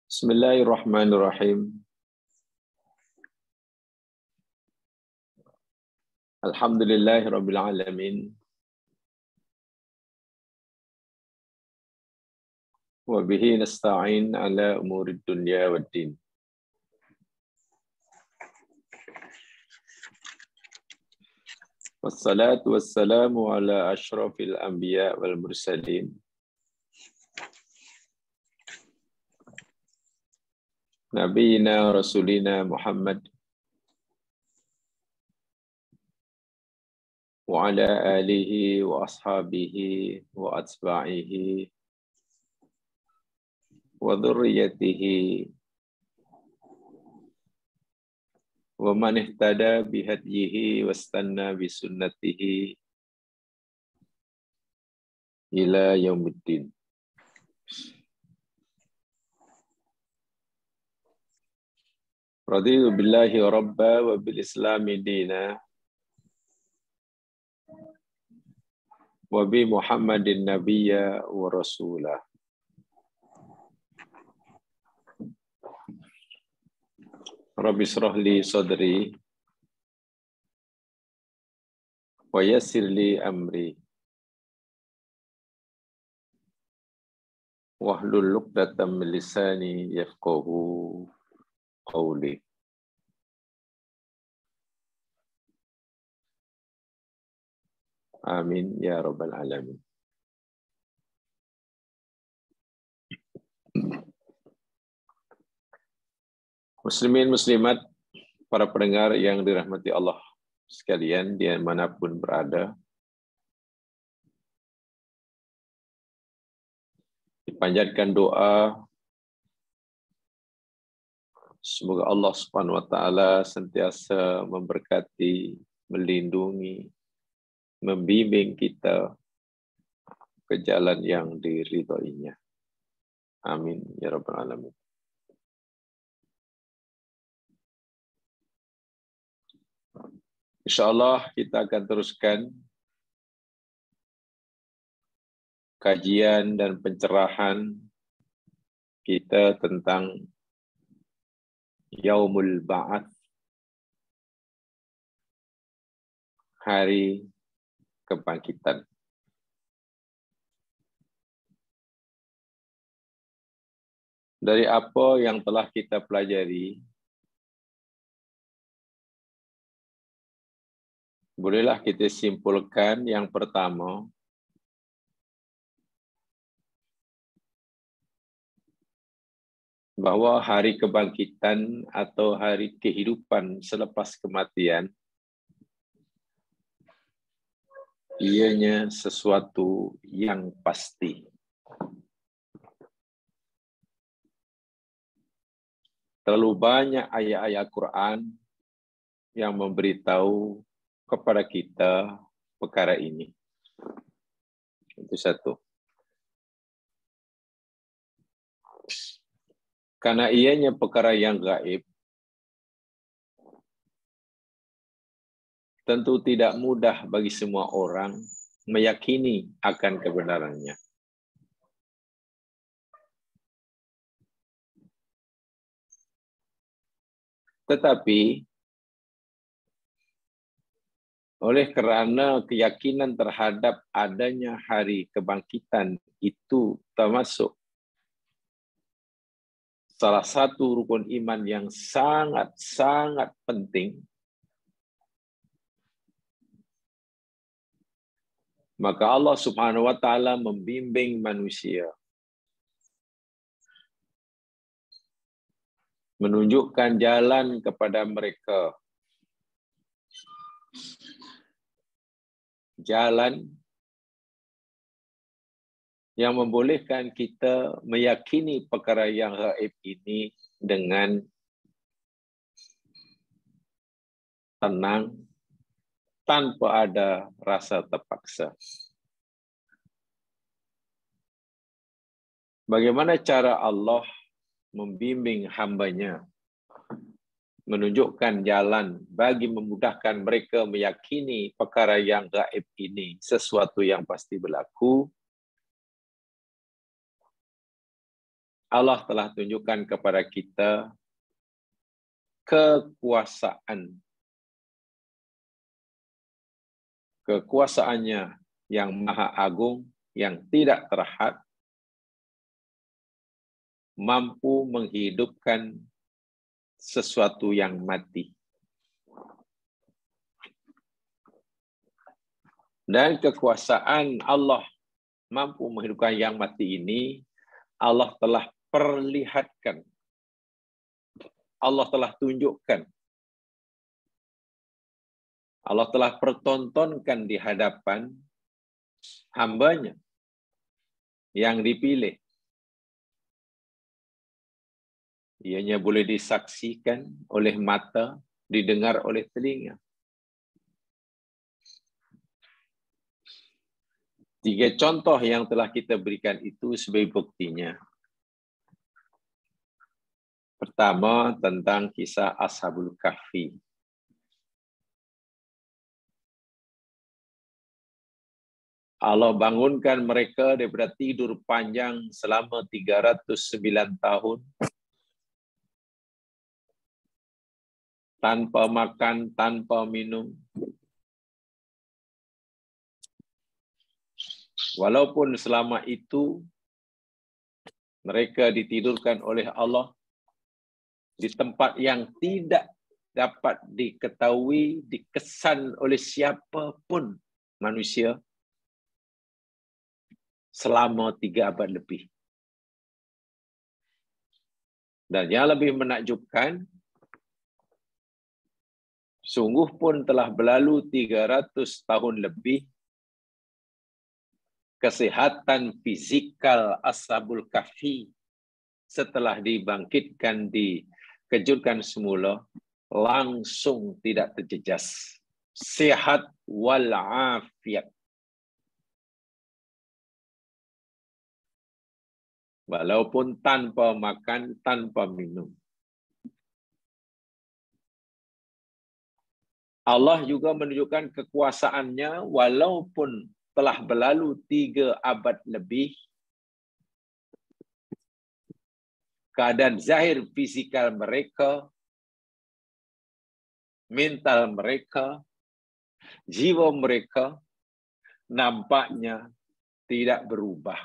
Bismillahirrahmanirrahim. Alhamdulillahirabbil alamin. Wa bihi nasta'in ala umurid dunya waddin. Wassalatu wassalamu ala asyrafil anbiya wal mursalin. Nabiyina Rasulina Muhammad wa ala alihi wa ashabihi wa atba'ihi wa dhurriyyatihi wa man ihtada bihadyihi wastanna bisunnatihi ila yaumiddin. Raditu billahi rabba wa bil islami dina wa bi Muhammadin nabiyya wa rasulah. Rabbi shrah li sadri wa yassir li amri wahlul 'uqdatam min lisani yafqahu qawli. Amin ya rabbal alamin. Muslimin muslimat, para pendengar yang dirahmati Allah sekalian dimanapun berada, dipanjatkan doa semoga Allah Subhanahu wa taala senantiasa memberkati, melindungi, membimbing kita ke jalan yang diridhoinya. Amin ya rabbal alamin. Insyaallah kita akan teruskan kajian dan pencerahan kita tentang Yaumul Ba'ats, hari kebangkitan. Dari apa yang telah kita pelajari, bolehlah kita simpulkan yang pertama, bahwa hari kebangkitan atau hari kehidupan selepas kematian ianya sesuatu yang pasti. Terlalu banyak ayat-ayat Quran yang memberitahu kepada kita perkara ini. Itu satu. Karena ianya perkara yang gaib, tentu tidak mudah bagi semua orang meyakini akan kebenarannya. Tetapi, oleh kerana keyakinan terhadap adanya hari kebangkitan itu termasuk salah satu rukun iman yang sangat-sangat penting, maka Allah Subhanahu wa taala membimbing manusia, menunjukkan jalan kepada mereka, jalan yang membolehkan kita meyakini perkara yang gaib ini dengan tenang, tanpa ada rasa terpaksa. Bagaimana cara Allah membimbing hamba-Nya, menunjukkan jalan bagi memudahkan mereka meyakini perkara yang gaib ini sesuatu yang pasti berlaku? Allah telah tunjukkan kepada kita kekuasaan. Kekuasaannya yang maha agung, yang tidak terhad, mampu menghidupkan sesuatu yang mati. Dan kekuasaan Allah mampu menghidupkan yang mati ini, Allah telah perlihatkan. Allah telah tunjukkan. Allah telah pertontonkan di hadapan hambanya yang dipilih. Ianya boleh disaksikan oleh mata, didengar oleh telinga. 3 contoh yang telah kita berikan itu sebagai buktinya. Pertama, tentang kisah Ashabul Kahfi. Allah bangunkan mereka daripada tidur panjang selama 309 tahun. Tanpa makan, tanpa minum. Walaupun selama itu mereka ditidurkan oleh Allah di tempat yang tidak dapat diketahui, dikesan oleh siapapun manusia selama 3 abad lebih. Dan yang lebih menakjubkan, sungguh pun telah berlalu 300 tahun lebih, kesehatan fizikal Ashabul Kahfi setelah dibangkitkan, dikejutkan semula, langsung tidak terjejas. Sehat walafiat. Walaupun tanpa makan, tanpa minum. Allah juga menunjukkan kekuasaannya walaupun telah berlalu 3 abad lebih. Keadaan zahir fizikal mereka, mental mereka, jiwa mereka nampaknya tidak berubah.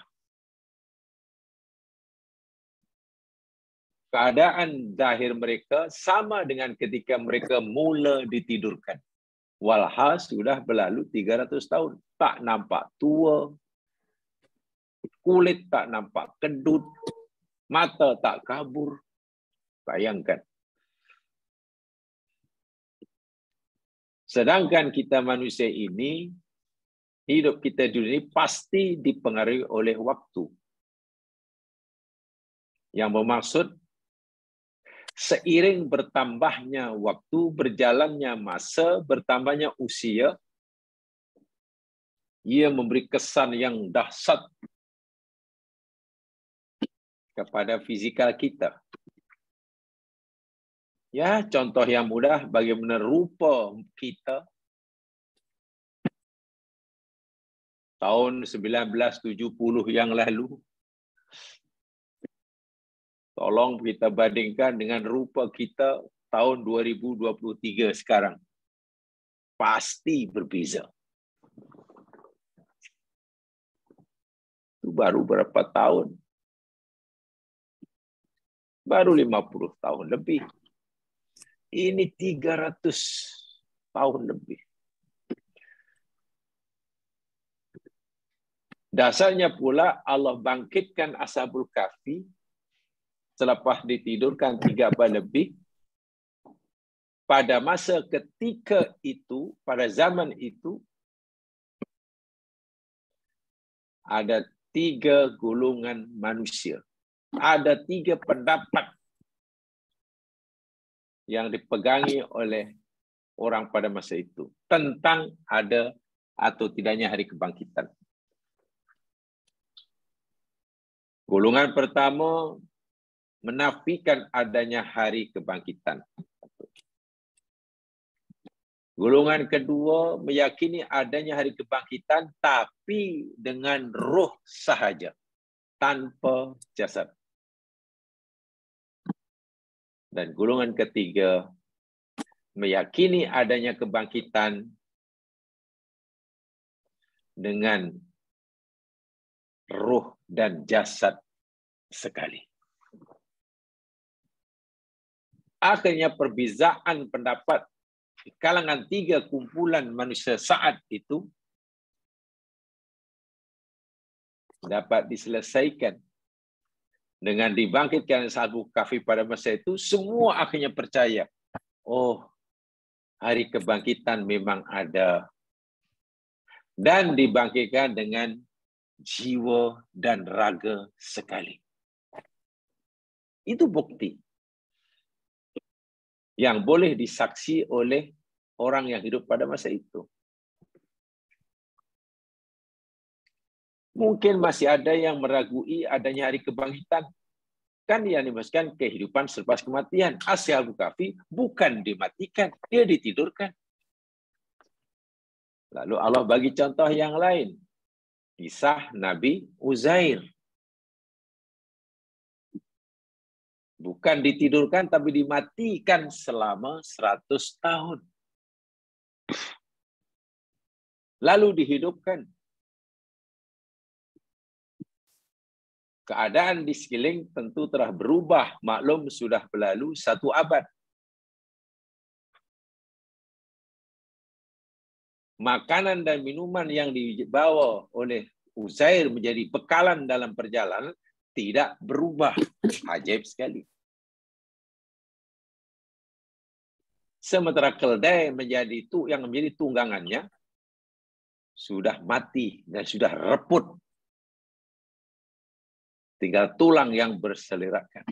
Keadaan zahir mereka sama dengan ketika mereka mula ditidurkan. Walhal sudah berlalu 300 tahun. Tak nampak tua, kulit tak nampak kedut, mata tak kabur. Bayangkan. Sedangkan kita manusia ini, hidup kita di dunia ini pasti dipengaruhi oleh waktu. Yang bermaksud, seiring bertambahnya waktu, berjalannya masa, bertambahnya usia, ia memberi kesan yang dahsyat kepada fizikal kita. Ya, contoh yang mudah bagaimana rupa kita tahun 1970 yang lalu. Tolong kita bandingkan dengan rupa kita tahun 2023 sekarang. Pasti berbeza. Itu baru berapa tahun? Baru 50 tahun lebih. Ini 300 tahun lebih. Dasarnya pula Allah bangkitkan Ashabul Kahfi selepas ditidurkan 3 abad lebih. Pada masa ketika itu, pada zaman itu, ada 3 golongan manusia. Ada 3 pendapat yang dipegangi oleh orang pada masa itu tentang ada atau tidaknya hari kebangkitan. Golongan pertama menafikan adanya hari kebangkitan. Golongan kedua meyakini adanya hari kebangkitan tapi dengan roh sahaja, tanpa jasad. Dan golongan ketiga, meyakini adanya kebangkitan dengan ruh dan jasad sekali. Akhirnya perbezaan pendapat di kalangan tiga kumpulan manusia saat itu dapat diselesaikan dengan dibangkitkan Ashabul Kahfi pada masa itu. Semua akhirnya percaya, oh, hari kebangkitan memang ada, dan dibangkitkan dengan jiwa dan raga sekali. Itu bukti yang boleh disaksi oleh orang yang hidup pada masa itu. Mungkin masih ada yang meragui adanya hari kebangkitan. Kan yang dimaksudkan kehidupan selepas kematian. Ashabul Kahfi bukan dimatikan, dia ditidurkan. Lalu Allah bagi contoh yang lain. Kisah Nabi Uzair. Bukan ditidurkan, tapi dimatikan selama 100 tahun. Lalu dihidupkan. Keadaan di sekeliling tentu telah berubah. Maklum sudah berlalu 1 abad. Makanan dan minuman yang dibawa oleh Uzair menjadi bekalan dalam perjalanan tidak berubah. Ajaib sekali. Sementara keldai yang menjadi tunggangannya sudah mati dan sudah reput. Tinggal tulang yang berselirakkan.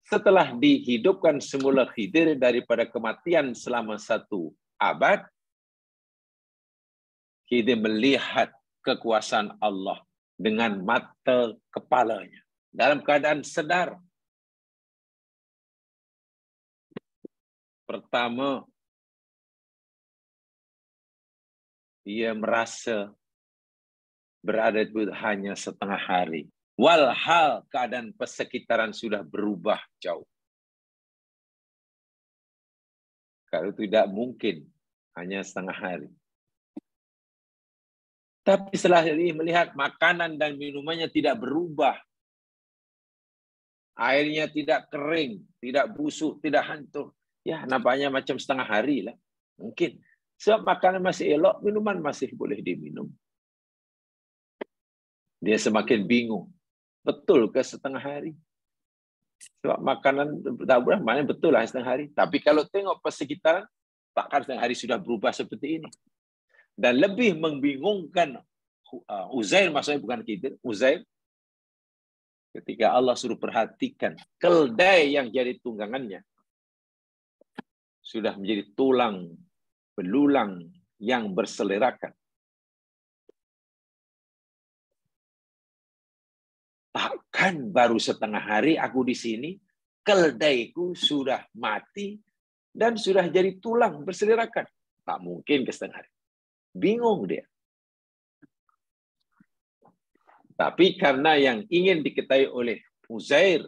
Setelah dihidupkan semula Khidir daripada kematian selama 1 abad, Khidir melihat kekuasaan Allah dengan mata kepalanya. Dalam keadaan sedar. Pertama, dia merasa berada di hanya setengah hari. Walhal keadaan persekitaran sudah berubah jauh. Kalau tidak mungkin hanya setengah hari. Tapi setelah ini melihat makanan dan minumannya tidak berubah. Airnya tidak kering, tidak busuk, tidak hancur. Ya, nampaknya macam setengah hari lah. Mungkin. Sebab makanan masih elok, minuman masih boleh diminum. Dia semakin bingung. Betul ke setengah hari? Sebab makanan tak berubah, maknanya betul lah setengah hari. Tapi kalau tengok persekitaran, takkan setengah hari sudah berubah seperti ini. Dan lebih membingungkan Uzair, maksudnya bukan kita, Uzair, ketika Allah suruh perhatikan keldai yang jadi tunggangannya sudah menjadi tulang belulang yang berselierakan. Takkan baru setengah hari aku di sini, keldaiku sudah mati dan sudah jadi tulang berselierakan. Tak mungkin ke setengah hari. Bingung dia. Tapi karena yang ingin diketahui oleh Uzair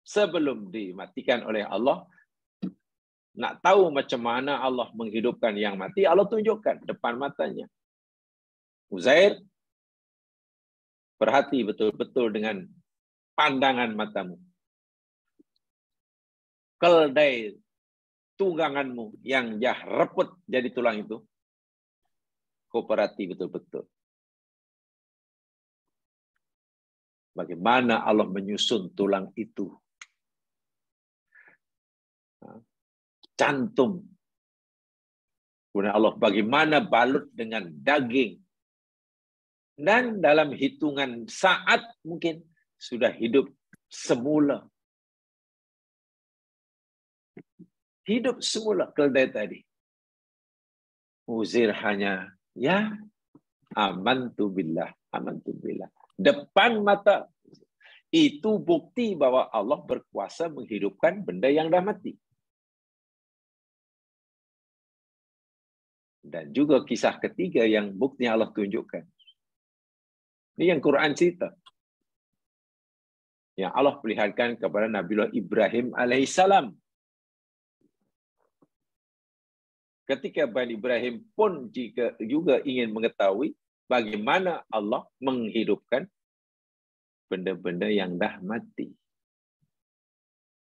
sebelum dimatikan oleh Allah, nak tahu macam mana Allah menghidupkan yang mati, Allah tunjukkan depan matanya. Uzair, perhati betul-betul dengan pandangan matamu. Keldai tungganganmu yang reput jadi tulang itu, kau perhati betul-betul. Bagaimana Allah menyusun tulang itu. Cantum. Kemudian Allah bagaimana balut dengan daging. Dan dalam hitungan saat mungkin sudah hidup semula. Hidup semula keldai tadi. Uzair hanya, ya, amantu billah, amantu billah. Depan mata, itu bukti bahwa Allah berkuasa menghidupkan benda yang dah mati. Dan juga kisah ketiga yang bukti Allah tunjukkan. Ini yang Quran cerita. yang Allah perlihatkan kepada Nabiullah Ibrahim alaihissalam. Ketika Bani Ibrahim pun juga ingin mengetahui bagaimana Allah menghidupkan benda-benda yang dah mati.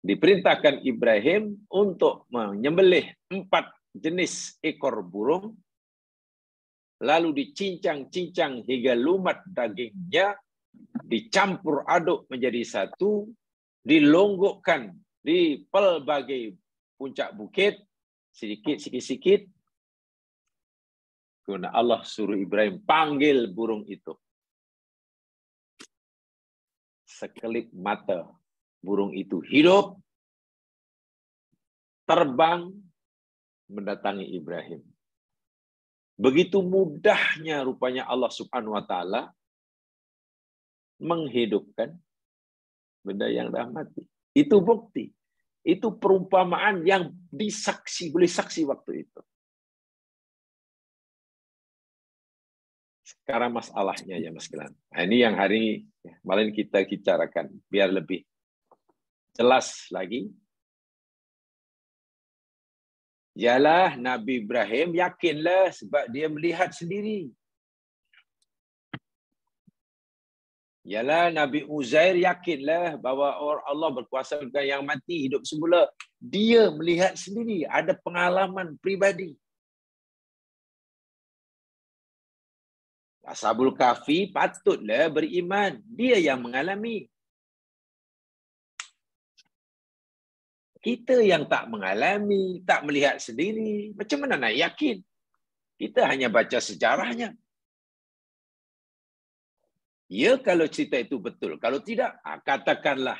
Diperintahkan Ibrahim untuk menyembelih 4 jenis ekor burung, lalu dicincang-cincang hingga lumat dagingnya, dicampur aduk menjadi satu, dilonggokkan di pelbagai puncak bukit, sikit-sikit. Kemudian Allah suruh Ibrahim panggil burung itu. Sekelip mata burung itu hidup, terbang mendatangi Ibrahim. Begitu mudahnya rupanya Allah Subhanahu wa taala menghidupkan benda yang dah mati. Itu bukti. Itu perumpamaan yang boleh saksi waktu itu. Sekarang masalahnya ya Mas Gilang. Nah, ini yang hari malam kita bicarakan biar lebih jelas lagi. Yalah Nabi Ibrahim yakinlah sebab dia melihat sendiri. Yalah Nabi Uzair yakinlah bahawa Allah berkuasa dengan yang mati hidup semula. Dia melihat sendiri, ada pengalaman pribadi. Ashabul Kahfi patutlah beriman. Dia yang mengalami. Kita yang tak mengalami, tak melihat sendiri, macam mana nak yakin? Kita hanya baca sejarahnya. Ya, kalau cerita itu betul. Kalau tidak, katakanlah.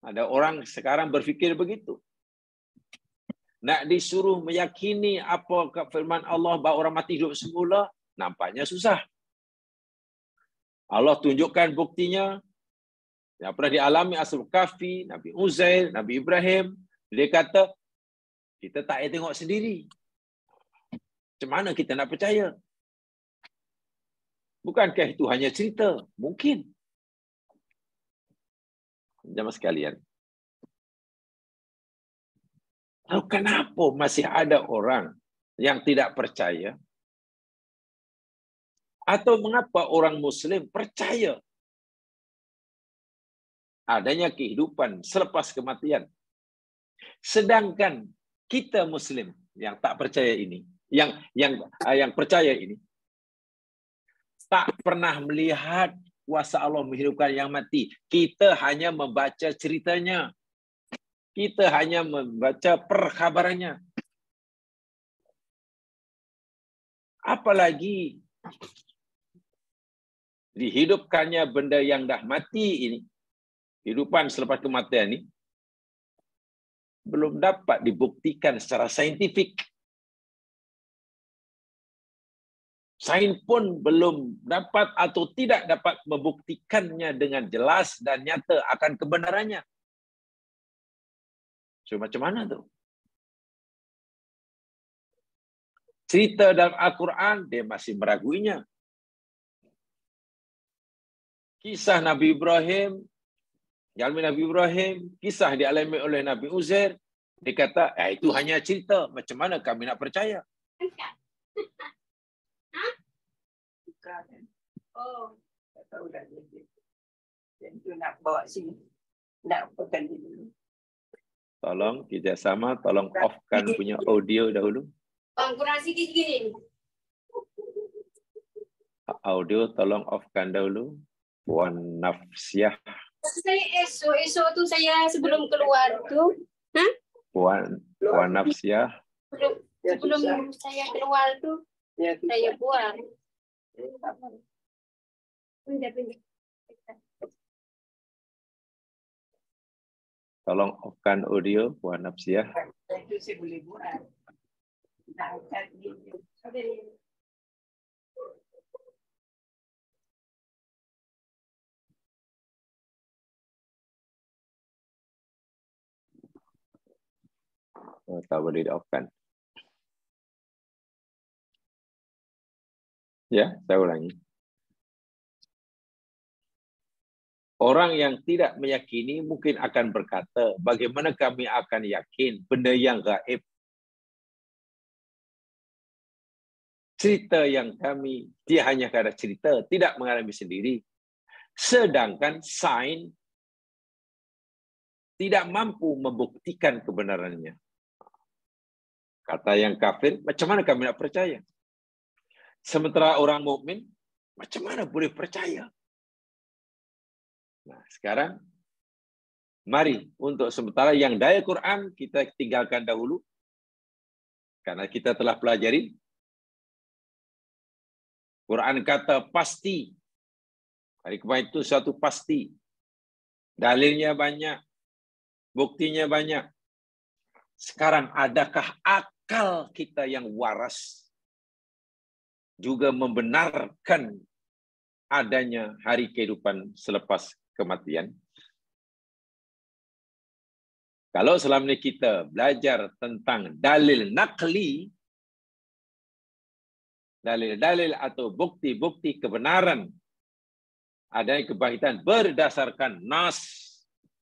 Ada orang sekarang berfikir begitu. Nak disuruh meyakini apa firman Allah bahawa orang mati hidup semula, nampaknya susah. Allah tunjukkan buktinya. Yang pernah dialami Ashabul Kahfi, Nabi Uzair, Nabi Ibrahim. Dia kata, kita tak payah tengok sendiri. Macam mana kita nak percaya? Bukankah itu hanya cerita? Mungkin. Jemaah sekalian. Lalu kenapa masih ada orang yang tidak percaya? Atau mengapa orang Muslim percaya adanya kehidupan selepas kematian? Sedangkan kita Muslim yang tak percaya ini, yang percaya ini, tak pernah melihat kuasa Allah menghidupkan yang mati. Kita hanya membaca ceritanya. Kita hanya membaca perkhabarannya. Apalagi dihidupkannya benda yang dah mati ini, kehidupan selepas kematian ini, belum dapat dibuktikan secara saintifik. Sains pun belum dapat atau tidak dapat membuktikannya dengan jelas dan nyata akan kebenarannya. So, macam mana tu? Cerita dalam Al-Quran, dia masih meraguinya. Kisah Nabi Ibrahim, Nabi Ibrahim, kisah dialami oleh Nabi Uzair, dia kata, itu hanya cerita. Macam mana kami nak percaya? Oh, tak tahu dah dia. Itu nak bawa sini. Nak pegang dulu. Tolong kerjasama, tolong off-kan punya audio dahulu. Kurang sikit gini. Audio tolong off-kan dahulu. Puan Nafsiah. Saya esok tu saya sebelum keluar tu. Puan Nafsiah. Sebelum saya keluar tu, saya buang. Tolong off-kan audio, Puan Nafsiah. Itu saya boleh buat. Nak angkat video. Tak boleh di-off-kan. Ya, saya ulangi. Orang yang tidak meyakini mungkin akan berkata, bagaimana kami akan yakin benda yang gaib? Cerita yang dia hanya kadang cerita, tidak mengalami sendiri. Sedangkan sains tidak mampu membuktikan kebenarannya. Kata yang kafir, macam mana kami nak percaya? Sementara orang mukmin, macam mana boleh percaya? Nah, sekarang mari untuk sementara yang daya Quran kita tinggalkan dahulu. Karena kita telah pelajari Quran kata pasti. Hari kemarin itu satu pasti. Dalilnya banyak, buktinya banyak. Sekarang adakah akal kita yang waras juga membenarkan adanya hari kehidupan selepas kematian? Kalau selama ini kita belajar tentang dalil naqli, dalil-dalil atau bukti-bukti kebenaran adanya kebangkitan berdasarkan nas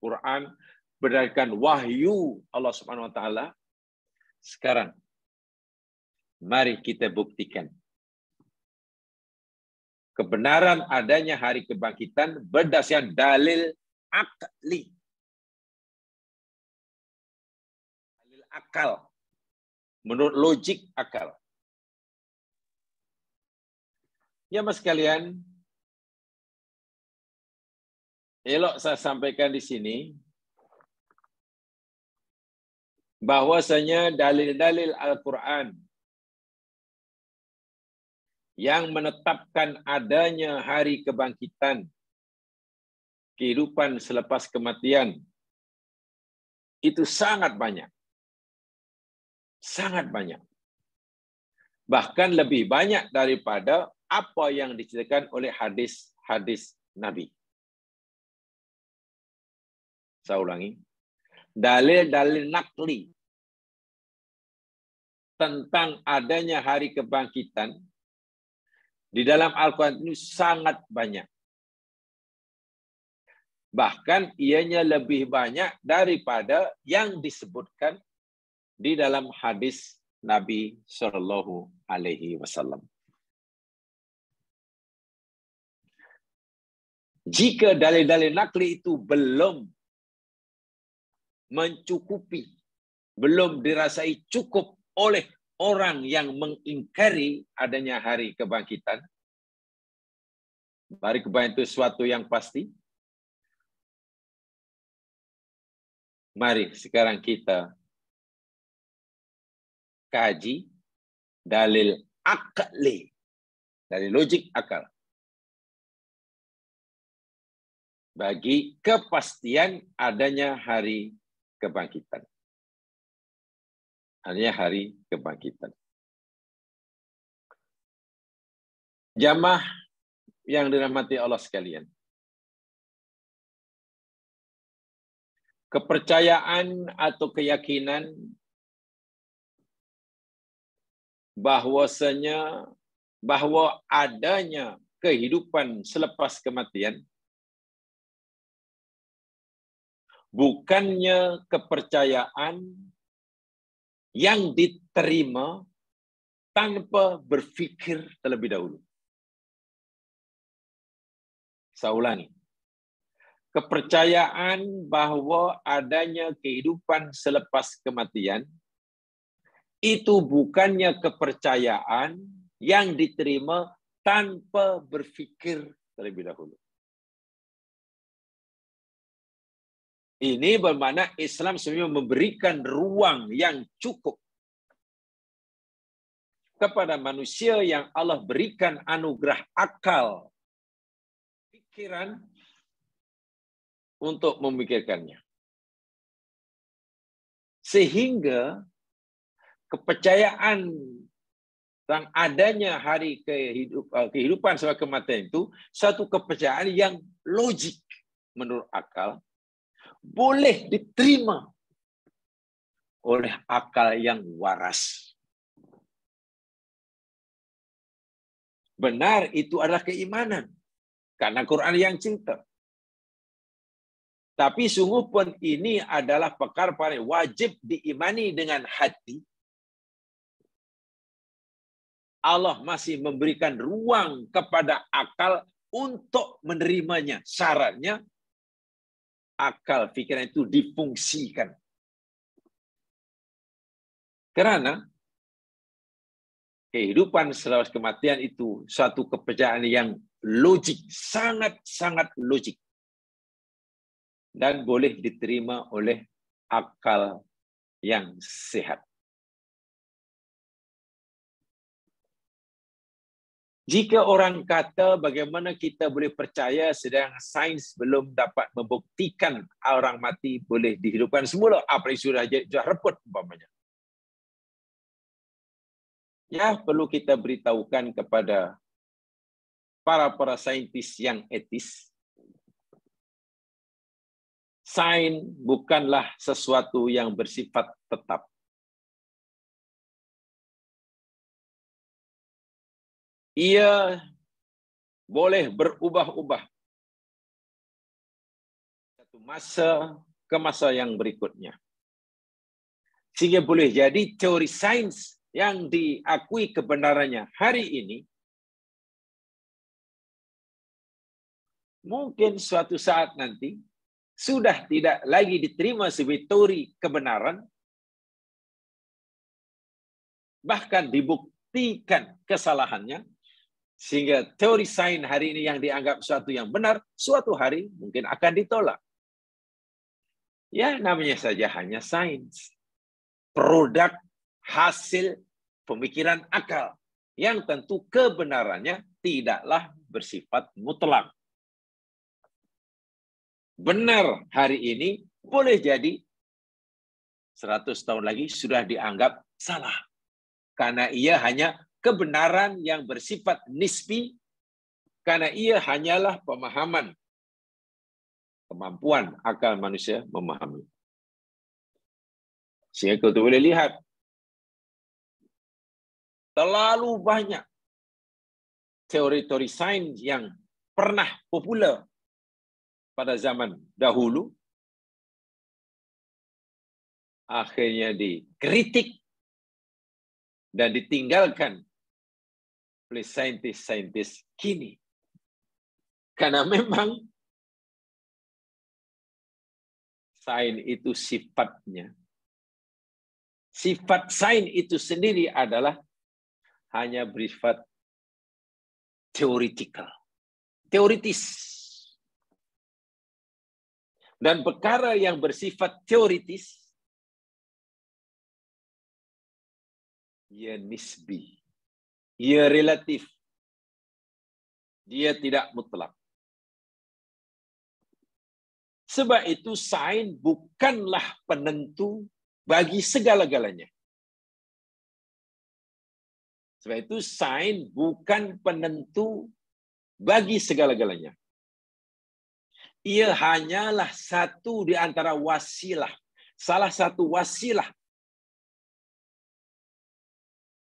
Quran, berdasarkan wahyu Allah Subhanahu wa taala. Sekarang mari kita buktikan kebenaran adanya hari kebangkitan berdasarkan dalil akli. Dalil akal. Menurut logik akal. Ya mas sekalian, elok saya sampaikan di sini bahwasanya dalil-dalil Al-Quran yang menetapkan adanya hari kebangkitan, kehidupan selepas kematian, itu sangat banyak. Sangat banyak. Bahkan lebih banyak daripada apa yang diceritakan oleh hadis-hadis Nabi. Saya ulangi. Dalil-dalil nakli tentang adanya hari kebangkitan di dalam Al-Quran ini sangat banyak. Bahkan ianya lebih banyak daripada yang disebutkan di dalam hadis Nabi Shallallahu Alaihi Wasallam. Jika dalil-dalil nakli itu belum mencukupi, belum dirasai cukup oleh orang yang mengingkari adanya hari kebangkitan, hari kebangkitan itu suatu yang pasti. Mari sekarang kita kaji dalil akli, dari logik akal, bagi kepastian adanya hari kebangkitan. Hanya hari kebangkitan. Jamaah yang dirahmati Allah sekalian. Kepercayaan atau keyakinan bahwa adanya kehidupan selepas kematian bukannya kepercayaan yang diterima tanpa berfikir terlebih dahulu. Saya ulangi. Kepercayaan bahwa adanya kehidupan selepas kematian itu bukannya kepercayaan yang diterima tanpa berfikir terlebih dahulu. Ini bermakna Islam sebenarnya memberikan ruang yang cukup kepada manusia yang Allah berikan anugerah akal, pikiran untuk memikirkannya. Sehingga kepercayaan tentang adanya hari kehidupan setelah kematian itu satu kepercayaan yang logik menurut akal, boleh diterima oleh akal yang waras. Benar itu adalah keimanan. Karena Quran yang cerita. Tapi sungguh pun ini adalah perkara paling wajib diimani dengan hati. Allah masih memberikan ruang kepada akal untuk menerimanya. Syaratnya akal, pikiran itu difungsikan. Karena kehidupan selepas kematian itu suatu kepercayaan yang logik, sangat-sangat logik. Dan boleh diterima oleh akal yang sehat. Jika orang kata bagaimana kita boleh percaya sedang sains belum dapat membuktikan orang mati boleh dihidupkan semula, apa yang sudah repot umpamanya. Ya, perlu kita beritahukan kepada para saintis yang etis. Sains bukanlah sesuatu yang bersifat tetap. Ia boleh berubah-ubah satu masa ke masa yang berikutnya. Sehingga boleh jadi teori sains yang diakui kebenarannya hari ini mungkin suatu saat nanti sudah tidak lagi diterima sebagai teori kebenaran, bahkan dibuktikan kesalahannya, sehingga teori sains hari ini yang dianggap suatu yang benar, suatu hari mungkin akan ditolak. Ya, namanya saja hanya sains. Produk hasil pemikiran akal, yang tentu kebenarannya tidaklah bersifat mutlak. Benar hari ini, boleh jadi 100 tahun lagi sudah dianggap salah. Karena ia hanya kebenaran yang bersifat nisbi, karena ia hanyalah pemahaman, kemampuan akal manusia memahami. Sehingga kita boleh lihat, terlalu banyak teori-teori sains yang pernah populer pada zaman dahulu, akhirnya dikritik dan ditinggalkan oleh saintis-saintis kini. Karena memang sains itu sifatnya. Sifat sains itu sendiri adalah hanya bersifat teoretikal, teoritis. Dan perkara yang bersifat teoritis, ia nisbi, ia relatif, dia tidak mutlak. Sebab itu sains bukanlah penentu bagi segala-galanya. Sebab itu sains bukan penentu bagi segala-galanya. Ia hanyalah satu di antara wasilah, salah satu wasilah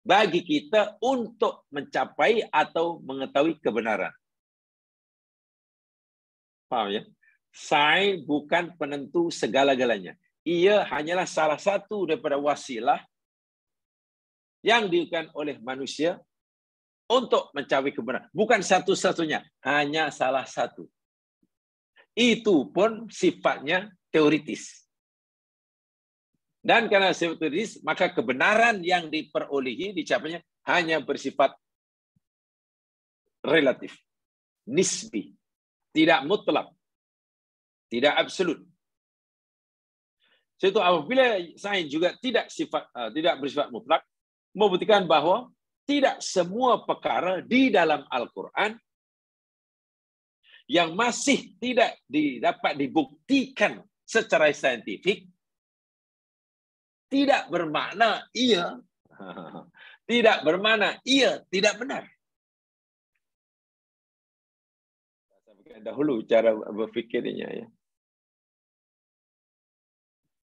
bagi kita untuk mencapai atau mengetahui kebenaran. Paham ya? Sains bukan penentu segala-galanya. Ia hanyalah salah satu daripada wasilah yang digunakan oleh manusia untuk mencapai kebenaran. Bukan satu-satunya, hanya salah satu. Itu pun sifatnya teoritis. Dan karena sifat teoritis, maka kebenaran yang diperolehi, dicapainya hanya bersifat relatif, nisbi, tidak mutlak, tidak absolut. Jadi apabila sains juga tidak bersifat mutlak, membuktikan bahwa tidak semua perkara di dalam Al-Quran yang masih tidak dapat dibuktikan secara saintifik tidak bermakna ia tidak benar. Dahulu cara berfikirnya ya.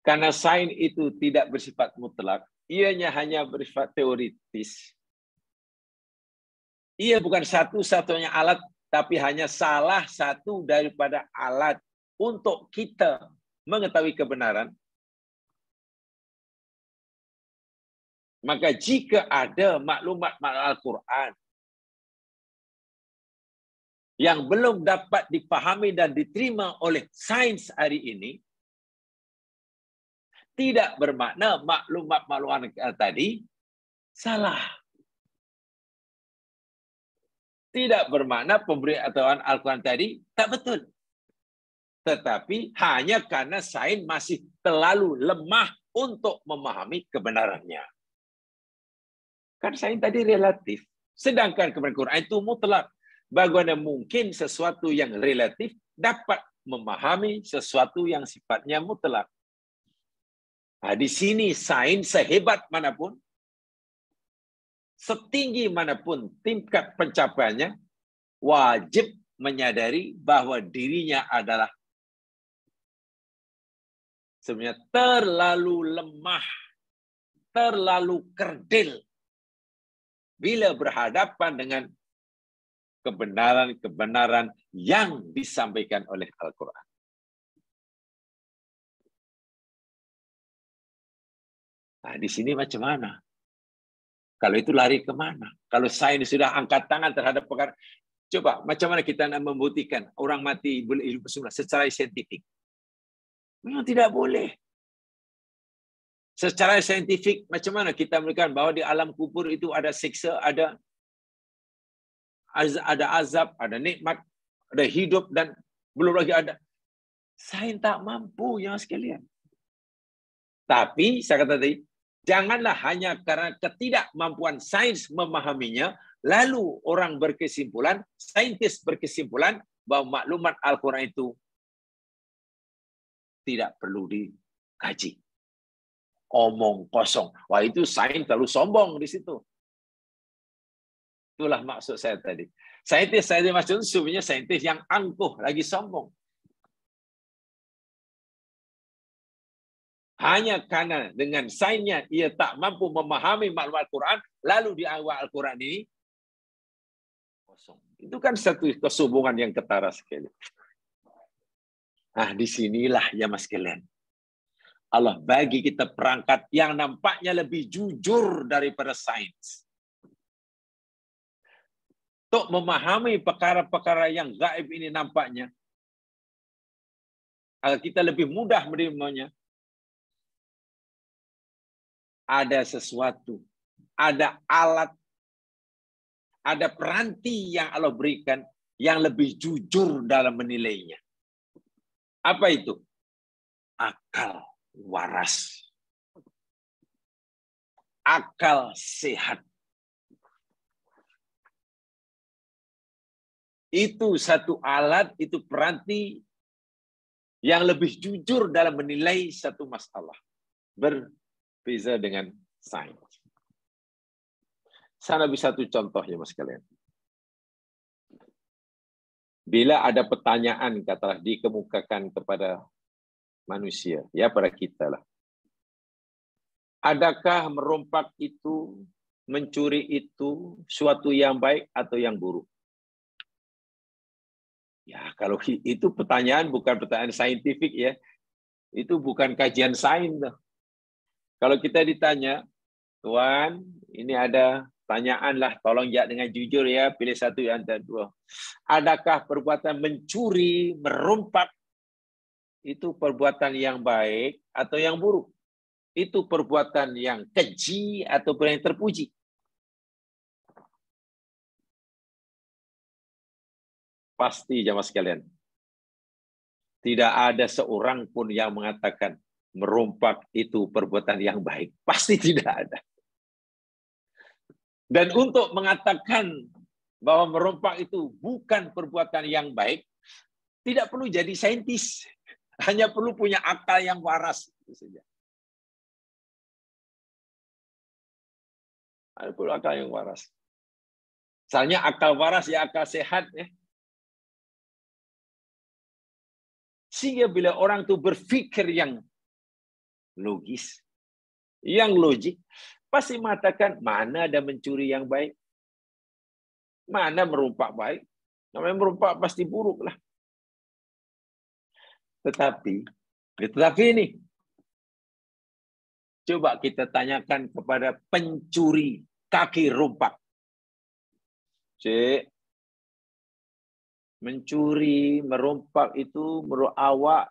Karena sains itu tidak bersifat mutlak, ianya hanya bersifat teoritis. Ia bukan satu-satunya alat, tapi hanya salah satu daripada alat untuk kita mengetahui kebenaran, maka jika ada maklumat Al-Quran yang belum dapat dipahami dan diterima oleh sains hari ini, tidak bermakna maklumat tadi salah. Tidak bermakna pemberitahuan Al-Quran tadi tak betul. Tetapi hanya karena sains masih terlalu lemah untuk memahami kebenarannya. Kan sains tadi relatif. Sedangkan kebenaran Quran itu mutlak. Bagaimana mungkin sesuatu yang relatif dapat memahami sesuatu yang sifatnya mutlak? Nah, di sini sains sehebat manapun, setinggi manapun tingkat pencapaiannya, wajib menyadari bahwa dirinya adalah sebenarnya terlalu lemah, terlalu kerdil bila berhadapan dengan kebenaran-kebenaran yang disampaikan oleh Al-Quran. Nah, di sini macam mana? Kalau itu lari kemana? Kalau sains sudah angkat tangan terhadap perkara, coba macam mana kita nak membuktikan orang mati boleh hidup semula secara saintifik? Memang tidak boleh. Secara saintifik, macam mana kita memberikan bahwa di alam kubur itu ada siksa, ada azab, ada nikmat, ada hidup, dan belum lagi ada. Sains tak mampu, yang sekalian. Tapi, saya kata tadi, janganlah hanya karena ketidakmampuan sains memahaminya, lalu orang berkesimpulan, saintis berkesimpulan, bahwa maklumat Al-Quran itu tidak perlu dikaji. Omong kosong. Wah, itu sains terlalu sombong di situ. Itulah maksud saya tadi. Saintis maksud sebenarnya saintis yang angkuh, lagi sombong. Hanya karena dengan sainsnya ia tak mampu memahami maklumat Al-Quran, lalu di awal Al-Quran ini kosong. Itu kan satu kesombongan yang ketara sekali. Nah, disinilah ya mas sekalian, Allah bagi kita perangkat yang nampaknya lebih jujur daripada sains. Untuk memahami perkara-perkara yang gaib ini nampaknya, agar kita lebih mudah menerimanya, ada sesuatu, ada alat, ada peranti yang Allah berikan yang lebih jujur dalam menilainya. Apa itu? Akal waras. Akal sehat. Itu satu alat, itu peranti yang lebih jujur dalam menilai satu masalah. Berbeza dengan sains. Saya beri satu contoh ya mas kalian. Bila ada pertanyaan katalah dikemukakan kepada manusia, ya pada kita lah. Adakah merompak itu, mencuri itu suatu yang baik atau yang buruk? Ya, kalau itu pertanyaan bukan pertanyaan saintifik ya. Itu bukan kajian sains. Kalau kita ditanya, Tuan, ini ada pertanyaan lah, tolong jawab dengan jujur ya, pilih satu antara dua. Adakah perbuatan mencuri, merompak, itu perbuatan yang baik atau yang buruk? Itu perbuatan yang keji atau yang terpuji? Pasti jamaah sekalian, tidak ada seorang pun yang mengatakan merompak itu perbuatan yang baik. Pasti tidak ada. Dan untuk mengatakan bahwa merompak itu bukan perbuatan yang baik, tidak perlu jadi saintis. Hanya perlu punya akal yang waras. Itu saja. Hanya perlu akal yang waras. Misalnya akal waras ya akal sehat ya. Sehingga bila orang itu berpikir yang logis, yang logik, pasti mengatakan mana ada mencuri yang baik, mana merompak baik. Namanya merompak pasti buruk lah. Tetapi ini, coba kita tanyakan kepada pencuri kaki rompak. Cik, mencuri, merompak itu menurut awak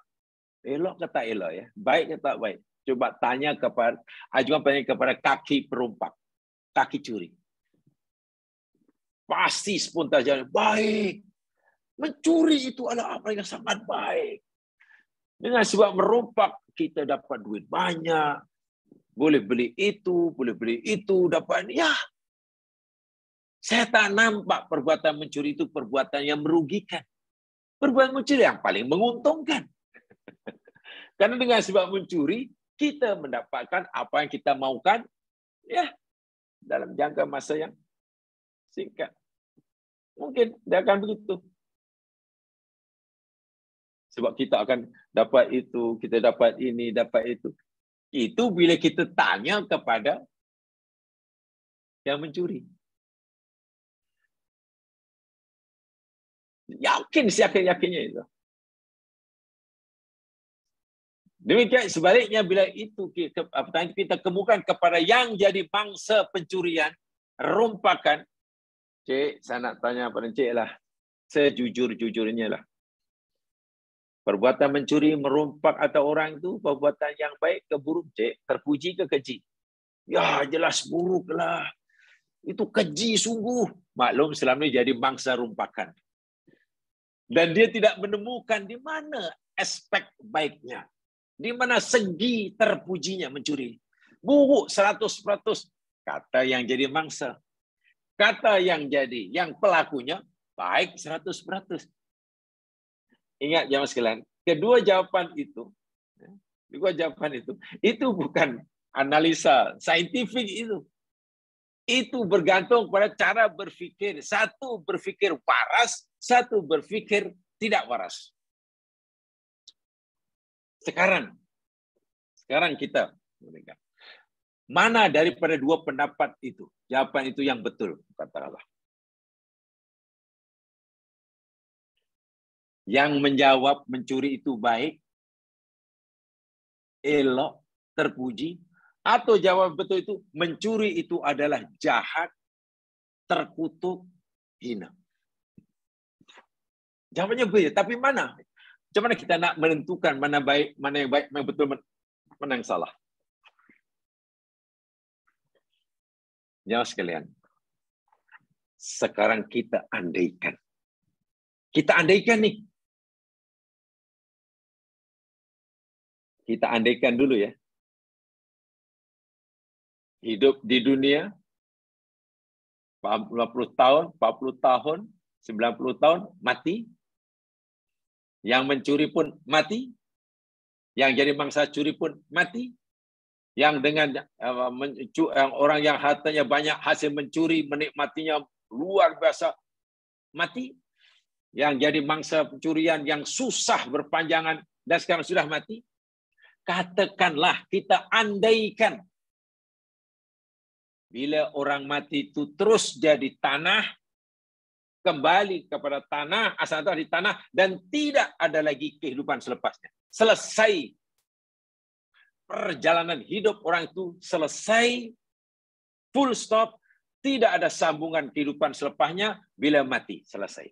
elok ke tak elok ya? Baik ke tak baik? Coba tanya kepada, ajukan pertanyaan kepada kaki perompak, kaki curi. Pasti spontan jawab, baik. Mencuri itu adalah apa yang sangat baik. Dengan sebab merompak, kita dapat duit banyak. Boleh beli itu, dapat. Ya, saya tak nampak perbuatan mencuri itu perbuatan yang merugikan. Perbuatan mencuri yang paling menguntungkan. Karena dengan sebab mencuri, kita mendapatkan apa yang kita maukan, ya, dalam jangka masa yang singkat. Mungkin dia akan begitu. Sebab kita akan dapat itu, kita dapat ini, dapat itu. Itu bila kita tanya kepada yang mencuri. Yakin, yakinnya itu. Demikian sebaliknya bila itu kita kemukakan kepada yang jadi bangsa pencurian, rompakan. Cik, saya nak tanya pada Cik lah. Sejujur-jujurnya lah. Perbuatan mencuri, merompak atau orang itu perbuatan yang baik ke buruk, Cik? Terpuji ke keji? Ya, jelas buruk lah. Itu keji sungguh. Maklum selama ini jadi bangsa rompakan. Dan dia tidak menemukan di mana aspek baiknya. Di mana segi terpujinya mencuri. Buruk 100%. Kata yang jadi mangsa. Kata yang pelakunya baik 100%. Ingat jamaah sekalian, kedua jawapan itu bukan analisa saintifik itu. Itu bergantung pada cara berfikir. Satu berfikir waras, satu berfikir tidak waras. Sekarang kita mana daripada dua pendapat itu, jawaban itu yang betul, katakanlah. Yang menjawab mencuri itu baik, elok, terpuji, atau jawab betul itu mencuri itu adalah jahat, terkutuk, hina. Jawabannya berbeda, tapi mana? Macam mana kita nak menentukan mana yang baik, mana yang betul, mana yang salah? Jamaah sekalian, sekarang kita andaikan. Kita andaikan nih. Kita andaikan dulu ya. Hidup di dunia 50 tahun, 40 tahun, 90 tahun, mati. Yang mencuri pun mati. Yang jadi mangsa curi pun mati. Yang dengan orang yang hartanya banyak hasil mencuri, menikmatinya luar biasa, mati. Yang jadi mangsa pencurian yang susah berpanjangan dan sekarang sudah mati. Katakanlah, kita andaikan bila orang mati itu terus jadi tanah, kembali kepada tanah, asal di tanah, dan tidak ada lagi kehidupan selepasnya. Selesai perjalanan hidup orang itu, selesai, full stop, tidak ada sambungan kehidupan selepasnya bila mati, selesai.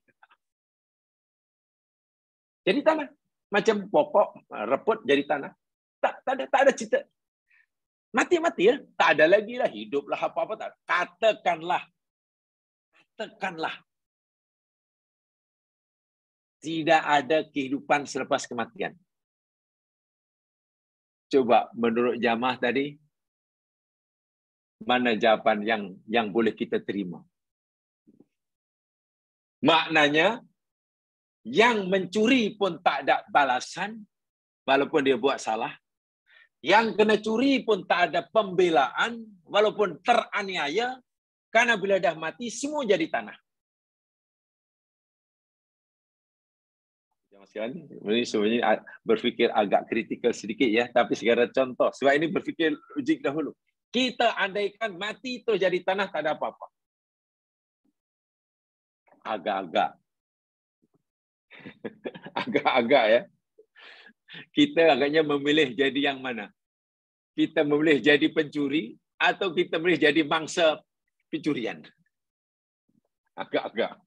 Jadi tanah, macam pokok reput jadi tanah. Tak ada cerita. Mati-mati ya, tak ada lagi lah, hiduplah apa-apa tak. Katakanlah, tidak ada kehidupan selepas kematian. Coba menurut jamaah tadi, mana jawaban yang boleh kita terima? Maknanya, yang mencuri pun tak ada balasan, walaupun dia buat salah. Yang kena curi pun tak ada pembelaan, walaupun teraniaya, karena bila dah mati, semua jadi tanah. Ini sebenarnya berfikir agak kritikal sedikit ya, tapi segala contoh. Sebab ini berfikir logik dahulu. Kita andaikan mati terus jadi tanah, tak ada apa-apa. Agak-agak. Agak-agak ya. Kita agaknya memilih jadi yang mana? Kita memilih jadi pencuri atau kita memilih jadi mangsa pencurian? Agak-agak.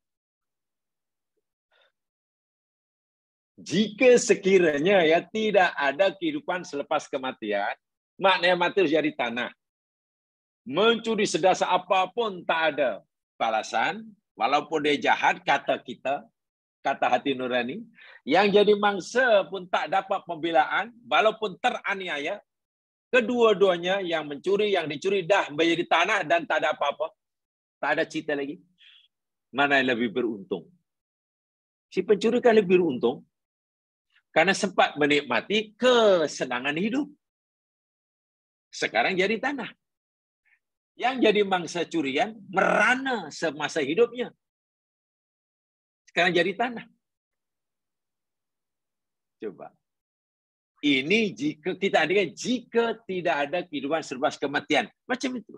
Jika sekiranya ya tidak ada kehidupan selepas kematian, maknanya mati harus jadi tanah. Mencuri sedasa apapun tak ada balasan, walaupun dia jahat, kata kita, kata hati nurani. Yang jadi mangsa pun tak dapat pembelaan, walaupun teraniaya. Kedua-duanya, yang mencuri, yang dicuri, dah menjadi tanah dan tak ada apa-apa. Tak ada cerita lagi. Mana yang lebih beruntung? Si pencuri kan lebih beruntung. Karena sempat menikmati kesenangan hidup. Sekarang jadi tanah. Yang jadi mangsa curian merana semasa hidupnya. Sekarang jadi tanah. Coba. Ini jika kita adanya jika tidak ada kehidupan selepas kematian. Macam itu.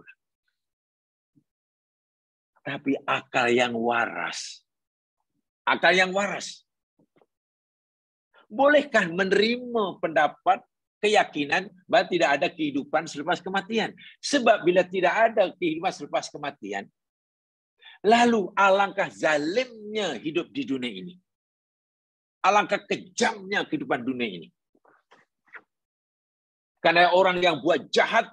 Tapi akal yang waras. Akal yang waras. Bolehkah menerima pendapat, keyakinan bahwa tidak ada kehidupan selepas kematian? Sebab bila tidak ada kehidupan selepas kematian, lalu alangkah zalimnya hidup di dunia ini. Alangkah kejamnya kehidupan dunia ini. Karena orang yang buat jahat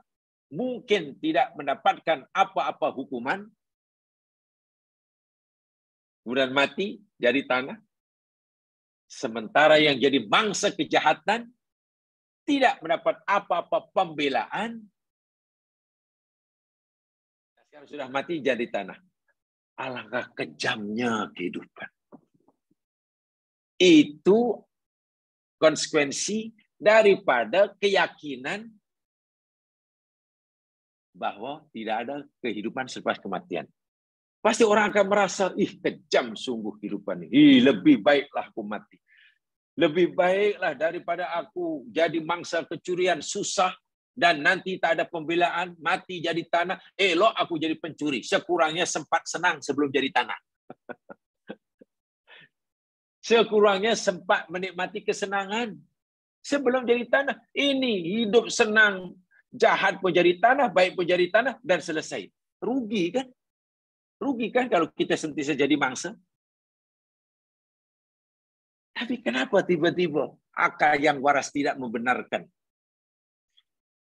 mungkin tidak mendapatkan apa-apa hukuman. Kemudian mati jadi tanah. Sementara yang jadi mangsa kejahatan tidak mendapat apa-apa pembelaan. Sekarang sudah mati jadi tanah. Alangkah kejamnya kehidupan. Itu konsekuensi daripada keyakinan bahwa tidak ada kehidupan selepas kematian. Pasti orang akan merasa, kejam sungguh kehidupan ini. Lebih baiklah aku mati. Lebih baiklah daripada aku jadi mangsa kecurian susah dan nanti tak ada pembelaan, mati jadi tanah. Elok aku jadi pencuri. Sekurangnya sempat senang sebelum jadi tanah. Sekurangnya sempat menikmati kesenangan sebelum jadi tanah. Ini hidup senang, jahat pun jadi tanah, baik pun jadi tanah, dan selesai. Rugi kan? Rugi kan kalau kita sentiasa jadi mangsa? Tapi kenapa tiba-tiba akal yang waras tidak membenarkan?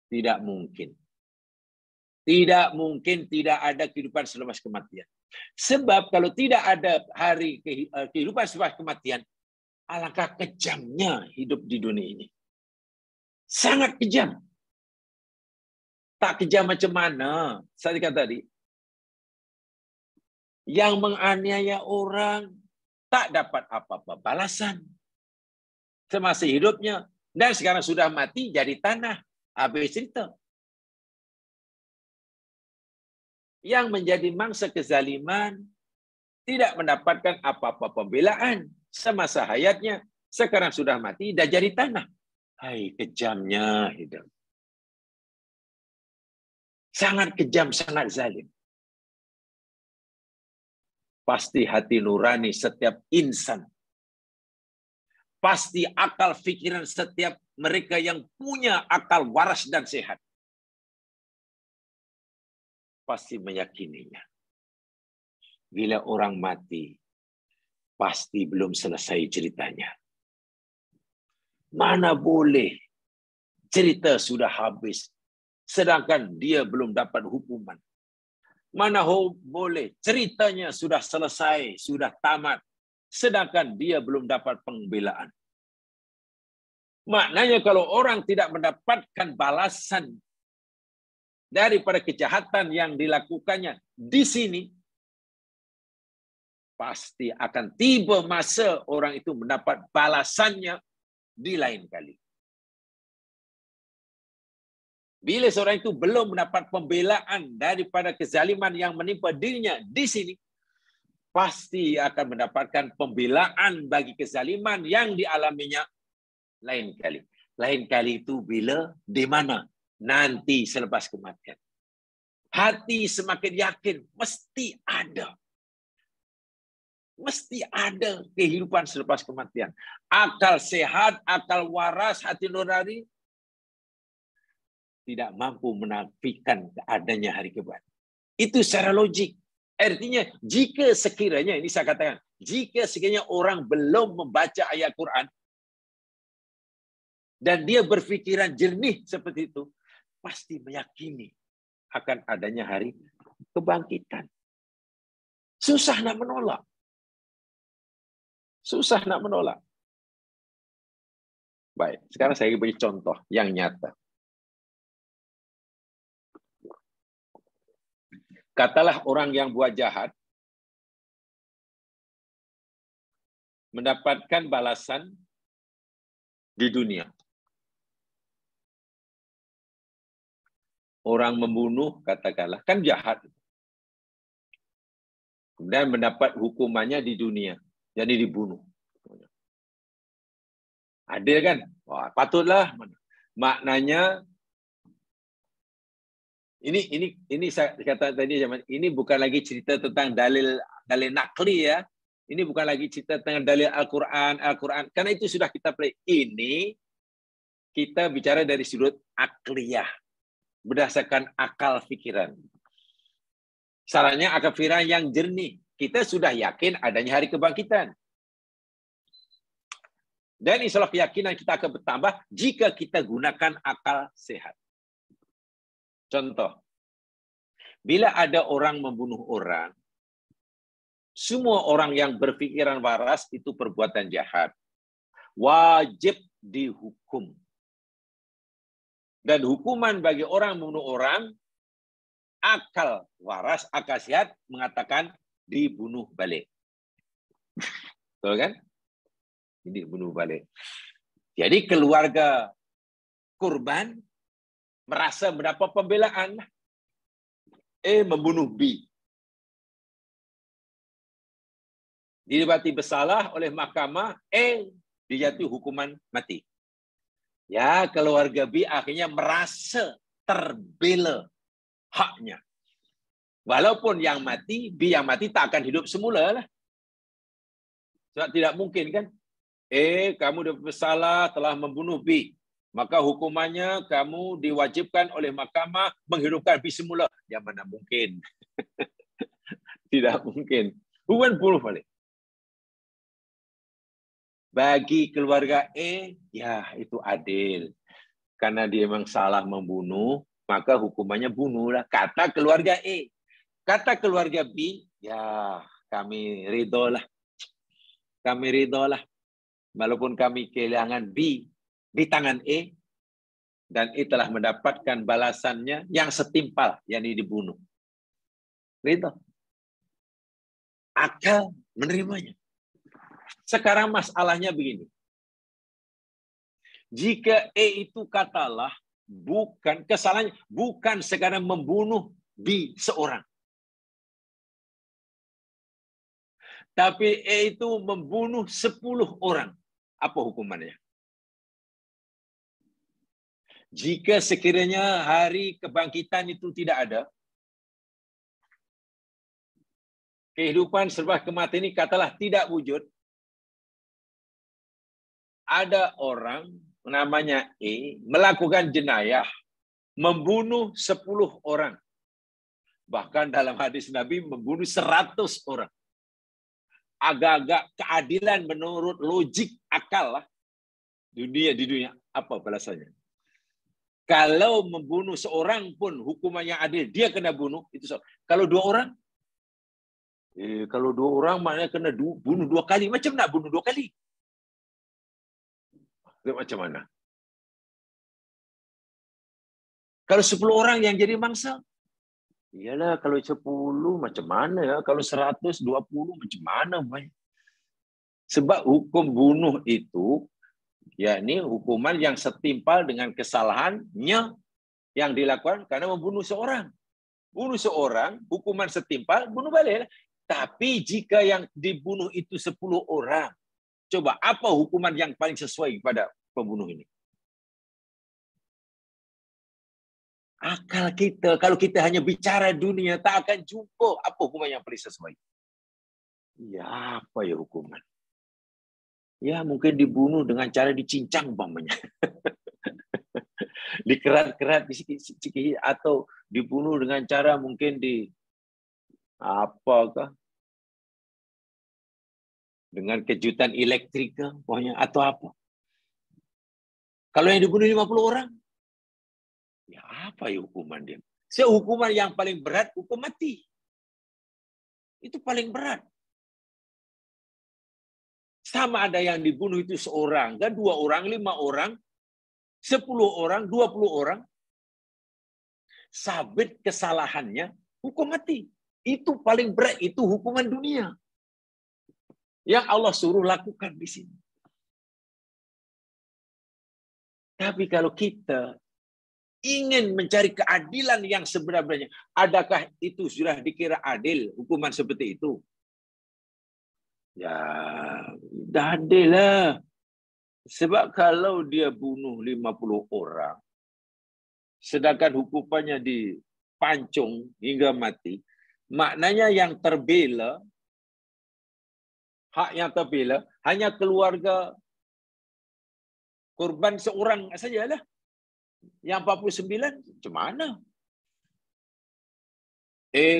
Tidak mungkin. Tidak mungkin tidak ada kehidupan selepas kematian. Sebab kalau tidak ada hari kehidupan selepas kematian, alangkah kejamnya hidup di dunia ini. Sangat kejam. Tak kejam macam mana? Saya kata tadi, yang menganiaya orang tak dapat apa-apa balasan semasa hidupnya. Dan sekarang sudah mati jadi tanah. Habis cerita. Yang menjadi mangsa kezaliman tidak mendapatkan apa-apa pembelaan semasa hayatnya. Sekarang sudah mati dan jadi tanah. Hai, kejamnya hidup. Sangat kejam, sangat zalim. Pasti hati nurani setiap insan. Pasti akal fikiran setiap mereka yang punya akal waras dan sehat. Pasti meyakininya. Bila orang mati, pasti belum selesai ceritanya. Mana boleh cerita sudah habis, sedangkan dia belum dapat hukuman. Mana boleh ceritanya sudah selesai, sudah tamat, sedangkan dia belum dapat pembelaan. Maknanya kalau orang tidak mendapatkan balasan daripada kejahatan yang dilakukannya di sini, pasti akan tiba masa orang itu mendapat balasannya di lain kali. Bila seorang itu belum mendapat pembelaan daripada kezaliman yang menimpa dirinya di sini, pasti akan mendapatkan pembelaan bagi kezaliman yang dialaminya lain kali. Lain kali itu bila, di mana? Nanti selepas kematian. Hati semakin yakin, mesti ada. Mesti ada kehidupan selepas kematian. Akal sehat, akal waras, hati nurani tidak mampu menafikan adanya hari kebangkitan. Itu secara logik. Artinya, jika sekiranya, ini saya katakan, jika sekiranya orang belum membaca ayat Quran, dan dia berfikiran jernih seperti itu, pasti meyakini akan adanya hari kebangkitan. Susah nak menolak. Susah nak menolak. Baik, sekarang saya beri contoh yang nyata. Katalah orang yang buat jahat mendapatkan balasan di dunia. Orang membunuh, katakanlah, kan jahat. Kemudian mendapat hukumannya di dunia. Jadi dibunuh. Adil kan? Wah, patutlah. Maknanya ini saya kata tadi, ini bukan lagi cerita tentang dalil nakli ya. Ini bukan lagi cerita tentang dalil Al-Quran. Karena itu sudah kita play. Ini kita bicara dari sudut akliyah. Berdasarkan akal fikiran. Sarannya akal fikiran yang jernih. Kita sudah yakin adanya hari kebangkitan. Dan insya Allah keyakinan kita akan bertambah jika kita gunakan akal sehat. Contoh, bila ada orang membunuh orang, semua orang yang berpikiran waras itu perbuatan jahat. Wajib dihukum. Dan hukuman bagi orang membunuh orang, akal waras, akal sehat mengatakan dibunuh balik. Betul kan? Dibunuh balik. Jadi keluarga korban merasa mendapat pembelaan. Membunuh B. Didapati bersalah oleh mahkamah, dijatuhi hukuman mati. Ya, keluarga B akhirnya merasa terbela haknya. Walaupun yang mati, B yang mati tak akan hidup semula lah. Sebab tidak mungkin kan? Kamu dah bersalah telah membunuh B. Maka hukumannya kamu diwajibkan oleh mahkamah menghidupkan B semula. Yang mana mungkin? Tidak mungkin. Bukan bunuh balik. Bagi keluarga ya itu adil. Karena dia memang salah membunuh, maka hukumannya bunuhlah. Kata keluarga Kata keluarga B, ya kami ridholah. Kami ridholah. Walaupun kami kehilangan B di tangan dan telah mendapatkan balasannya yang setimpal, yakni dibunuh. Ridho. Akal menerimanya. Sekarang masalahnya begini. Jika itu katalah bukan kesalahannya, bukan sekadar membunuh B seorang. Tapi itu membunuh 10 orang. Apa hukumannya? Jika sekiranya hari kebangkitan itu tidak ada, kehidupan serba kematian ini katalah tidak wujud, ada orang namanya melakukan jenayah, membunuh 10 orang. Bahkan dalam hadis Nabi membunuh 100 orang. Agak-agak keadilan menurut logik akal lah. Di dunia apa balasannya? Kalau membunuh seorang pun hukuman yang adil, dia kena bunuh. Itu so. Kalau 2 orang, kalau 2 orang maknanya kena bunuh 2 kali. Macam nak bunuh 2 kali? Macam mana? Kalau 10 orang yang jadi mangsa, iyalah kalau 10 macam mana ya? Kalau 120 macam mana? Sebab hukum bunuh itu, yakni hukuman yang setimpal dengan kesalahannya yang dilakukan karena membunuh seorang. Bunuh seorang, hukuman setimpal, bunuh balik. Tapi jika yang dibunuh itu 10 orang, coba apa hukuman yang paling sesuai kepada pembunuh ini? Akal kita, kalau kita hanya bicara dunia, tak akan jumpa apa hukuman yang paling sesuai. Ya, apa ya hukuman? Ya, mungkin dibunuh dengan cara dicincang umpamanya. Dikerat-kerat, disikit-sikit, atau dibunuh dengan cara mungkin di apakah? Dengan kejutan elektrik pokoknya, atau apa. Kalau yang dibunuh 50 orang, ya apa ya hukuman dia? Hukuman yang paling berat, hukum mati. Itu paling berat. Sama ada yang dibunuh itu seorang, kan 2 orang, 5 orang, 10 orang, 20 orang. Sabit kesalahannya, hukum mati. Itu paling berat, itu hukuman dunia. Yang Allah suruh lakukan di sini. Tapi kalau kita ingin mencari keadilan yang sebenarnya, adakah itu sudah dikira adil, hukuman seperti itu? Ya, dah adil lah. Sebab kalau dia bunuh 50 orang, sedangkan hukumannya dipancung hingga mati, maknanya yang terbela, hak yang terbela, hanya keluarga korban seorang sajalah. Yang 49, macam mana?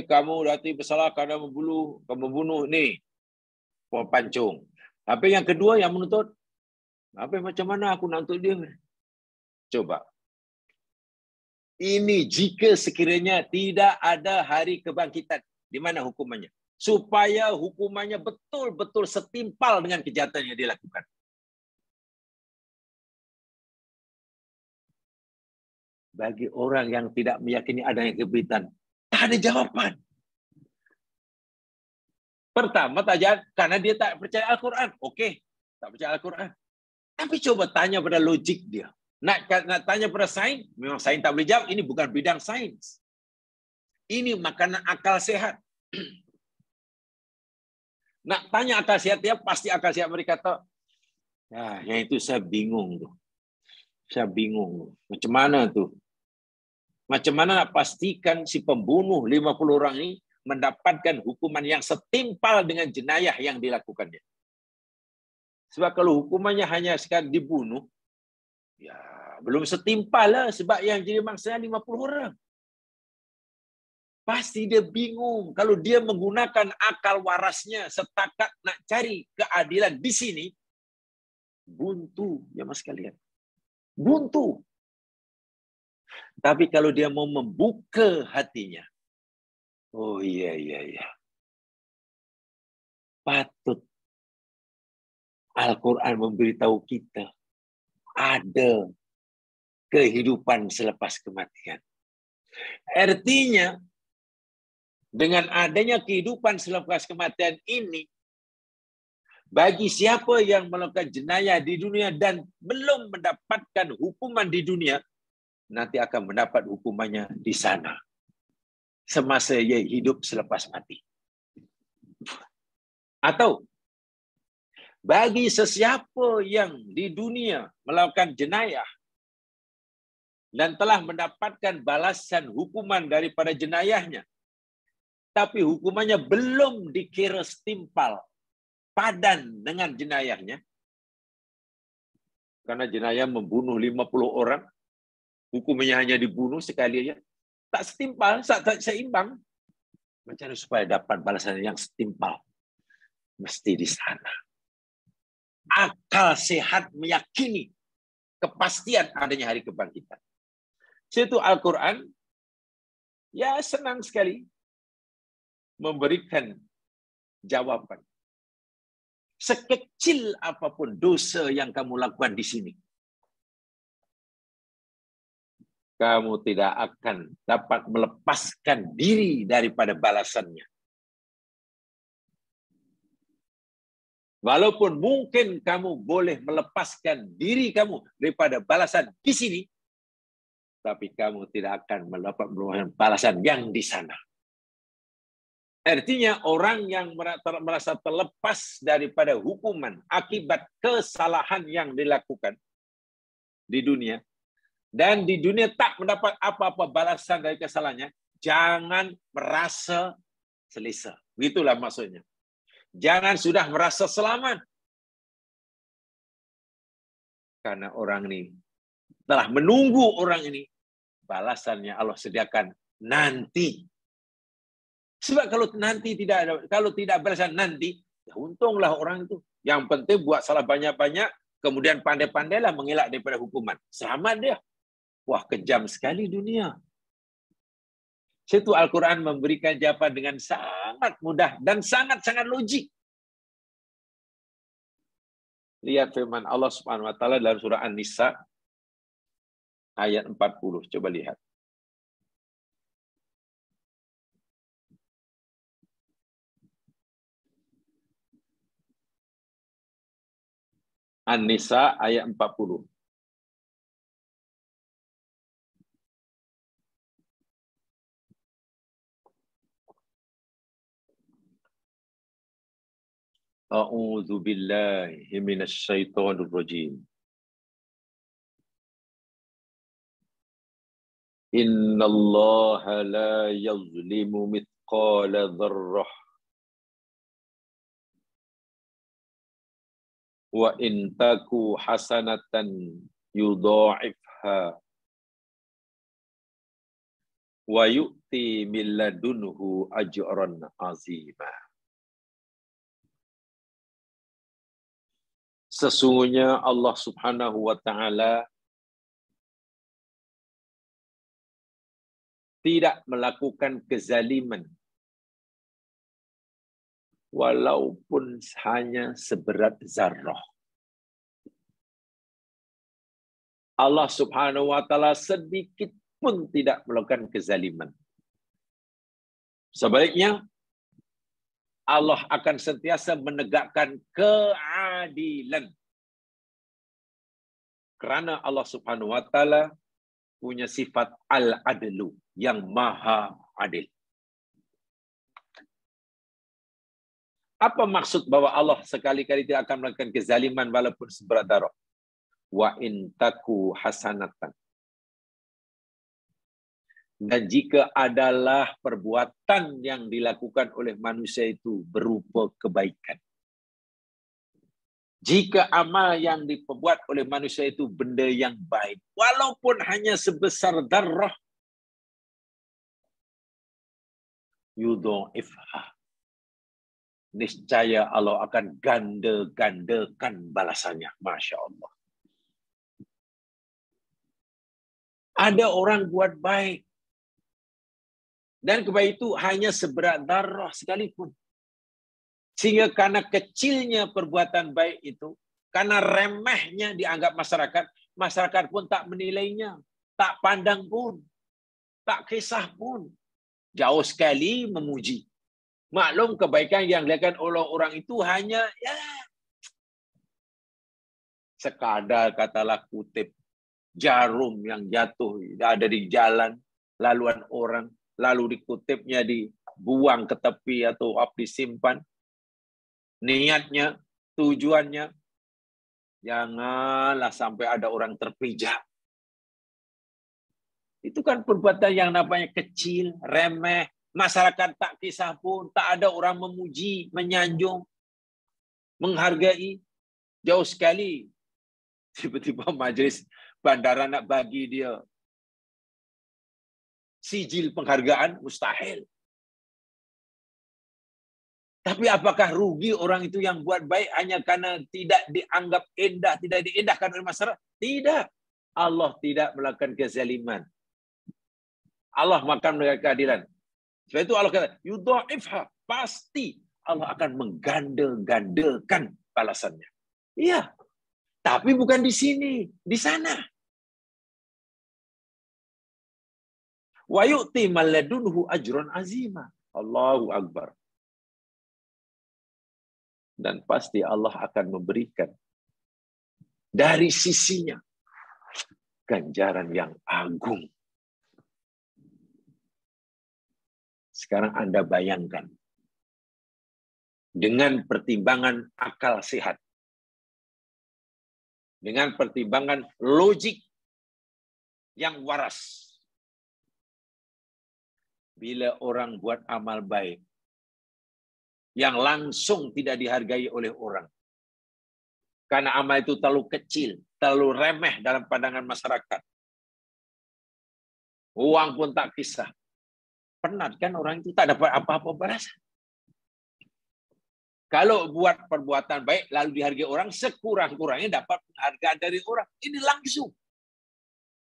Kamu berarti bersalah kerana membunuh ni, pancung. Tapi yang kedua yang menuntut, macam mana aku nak tuntut dia? Coba. Ini jika sekiranya tidak ada hari kebangkitan, di mana hukumannya? Supaya hukumannya betul-betul setimpal dengan kejahatan yang dilakukan. Bagi orang yang tidak meyakini adanya kebangkitan, tak ada jawapan. Pertama, karena dia tak percaya Al-Quran. Okey, tak percaya Al-Quran. Tapi coba tanya pada logik dia. Nak tanya pada sains, memang sains tak boleh jawab. Ini bukan bidang sains. Ini makanan akal sehat. Nak tanya akal sehat dia, pasti akal sehat mereka kata, ya, yang itu saya bingung tu. Saya bingung. Macam mana tu? Macam mana nak pastikan si pembunuh 50 orang ini mendapatkan hukuman yang setimpal dengan jenayah yang dilakukannya? Sebab kalau hukumannya hanya sekadar dibunuh, ya belum setimpal lah, sebab yang jadi mangsanya 50 orang. Pasti dia bingung. Kalau dia menggunakan akal warasnya setakat nak cari keadilan di sini, buntu, ya mas kalian. Buntu. Tapi kalau dia mau membuka hatinya, oh iya. Patut Al-Quran memberitahu kita ada kehidupan selepas kematian. Artinya, dengan adanya kehidupan selepas kematian ini, bagi siapa yang melakukan jenayah di dunia dan belum mendapatkan hukuman di dunia, nanti akan mendapat hukumannya di sana semasa ia hidup selepas mati. Atau bagi sesiapa yang di dunia melakukan jenayah dan telah mendapatkan balasan hukuman daripada jenayahnya, tapi hukumannya belum dikira setimpal padan dengan jenayahnya, karena jenayah membunuh 50 orang, hukumannya hanya dibunuh sekali aja, tak setimpal, tak seimbang. Macam mana supaya dapat balasan yang setimpal? Mesti di sana. Akal sehat meyakini kepastian adanya hari kebangkitan. Situ Al-Quran, ya senang sekali memberikan jawaban. Sekecil apapun dosa yang kamu lakukan di sini, kamu tidak akan dapat melepaskan diri daripada balasannya. Walaupun mungkin kamu boleh melepaskan diri kamu daripada balasan di sini, tapi kamu tidak akan mendapat balasan yang di sana. Artinya orang yang merasa terlepas daripada hukuman akibat kesalahan yang dilakukan di dunia, dan di dunia tak mendapat apa-apa balasan dari kesalahannya, jangan merasa selesa. Begitulah maksudnya. Jangan sudah merasa selamat. Karena orang ini telah menunggu orang ini. Balasannya Allah sediakan nanti. Sebab kalau nanti tidak ada, kalau tidak balasan nanti, ya untunglah orang itu. Yang penting buat salah banyak-banyak, kemudian pandai-pandailah mengelak daripada hukuman. Selamat dia. Wah, kejam sekali dunia. Situ Al-Quran memberikan jawaban dengan sangat mudah dan sangat-sangat logik. Lihat firman Allah Subhanahu wa taala dalam surah An-Nisa ayat 40. Coba lihat. An-Nisa ayat 40. A'udzu billahi minasy syaithanir rajim. Innallaha la yazlimu mithqala dzarrah wa in taku hasanatan yudha'ifha wa yu'ti min ladunhu ajran 'azima. Sesungguhnya Allah Subhanahu wa taala tidak melakukan kezaliman walaupun hanya seberat zarrah. Allah Subhanahu wa taala sedikit pun tidak melakukan kezaliman. Sebaliknya, Allah akan sentiasa menegakkan keadilan. Kerana Allah Subhanahu wa taala punya sifat al-adlu, yang maha adil. Apa maksud bahwa Allah sekali-kali tidak akan melakukan kezaliman walaupun seberat darah? Wa in taku hasanatan. Dan jika adalah perbuatan yang dilakukan oleh manusia itu berupa kebaikan. Jika amal yang diperbuat oleh manusia itu benda yang baik, walaupun hanya sebesar darah, yudha'ifha. Niscaya Allah akan ganda-gandakan balasannya. Masya Allah. Ada orang buat baik. Dan kebaikan itu hanya seberat darah sekalipun. Sehingga karena kecilnya perbuatan baik itu, karena remehnya dianggap masyarakat, masyarakat pun tak menilainya, tak pandang pun, tak kisah pun. Jauh sekali memuji. Maklum kebaikan yang dilakukan oleh orang itu hanya sekadar katalah kutip jarum yang jatuh ada di jalan laluan orang, lalu dikutipnya dibuang ke tepi atau disimpan. Niatnya, tujuannya, janganlah sampai ada orang terpijak. Itu kan perbuatan yang namanya kecil, remeh, masyarakat tak kisah pun, tak ada orang memuji, menyanjung, menghargai. Jauh sekali. Tiba-tiba majlis bandara nak bagi dia sijil penghargaan, mustahil. Tapi apakah rugi orang itu yang buat baik hanya karena tidak dianggap indah, tidak diindahkan oleh masyarakat? Tidak. Allah tidak melakukan kezaliman. Allah makan melakukan keadilan. Sebab itu Allah kata, yudha'ifha. Pasti Allah akan mengganda-gandakan balasannya. Iya. Tapi bukan di sini, di sana. Wa yu'ti man ladunhu ajran azima. Allahu akbar. Dan pasti Allah akan memberikan dari sisinya ganjaran yang agung. Sekarang Anda bayangkan dengan pertimbangan akal sehat, dengan pertimbangan logik yang waras. Bila orang buat amal baik, yang langsung tidak dihargai oleh orang. Karena amal itu terlalu kecil, terlalu remeh dalam pandangan masyarakat. Uang pun tak kisah. Penat kan orang itu tak dapat apa-apa balasan. Kalau buat perbuatan baik lalu dihargai orang, sekurang-kurangnya dapat penghargaan dari orang. Ini langsung.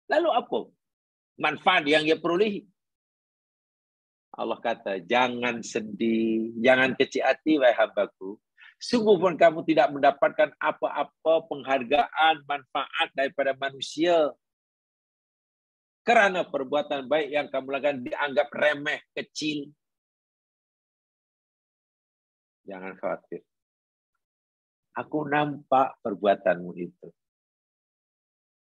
Lalu apa manfaat yang ia perolehi? Allah kata, jangan sedih, jangan kecil hati, wahai hambaku. Sungguh pun kamu tidak mendapatkan apa-apa penghargaan, manfaat daripada manusia. Kerana perbuatan baik yang kamu lakukan dianggap remeh, kecil. Jangan khawatir. Aku nampak perbuatanmu itu.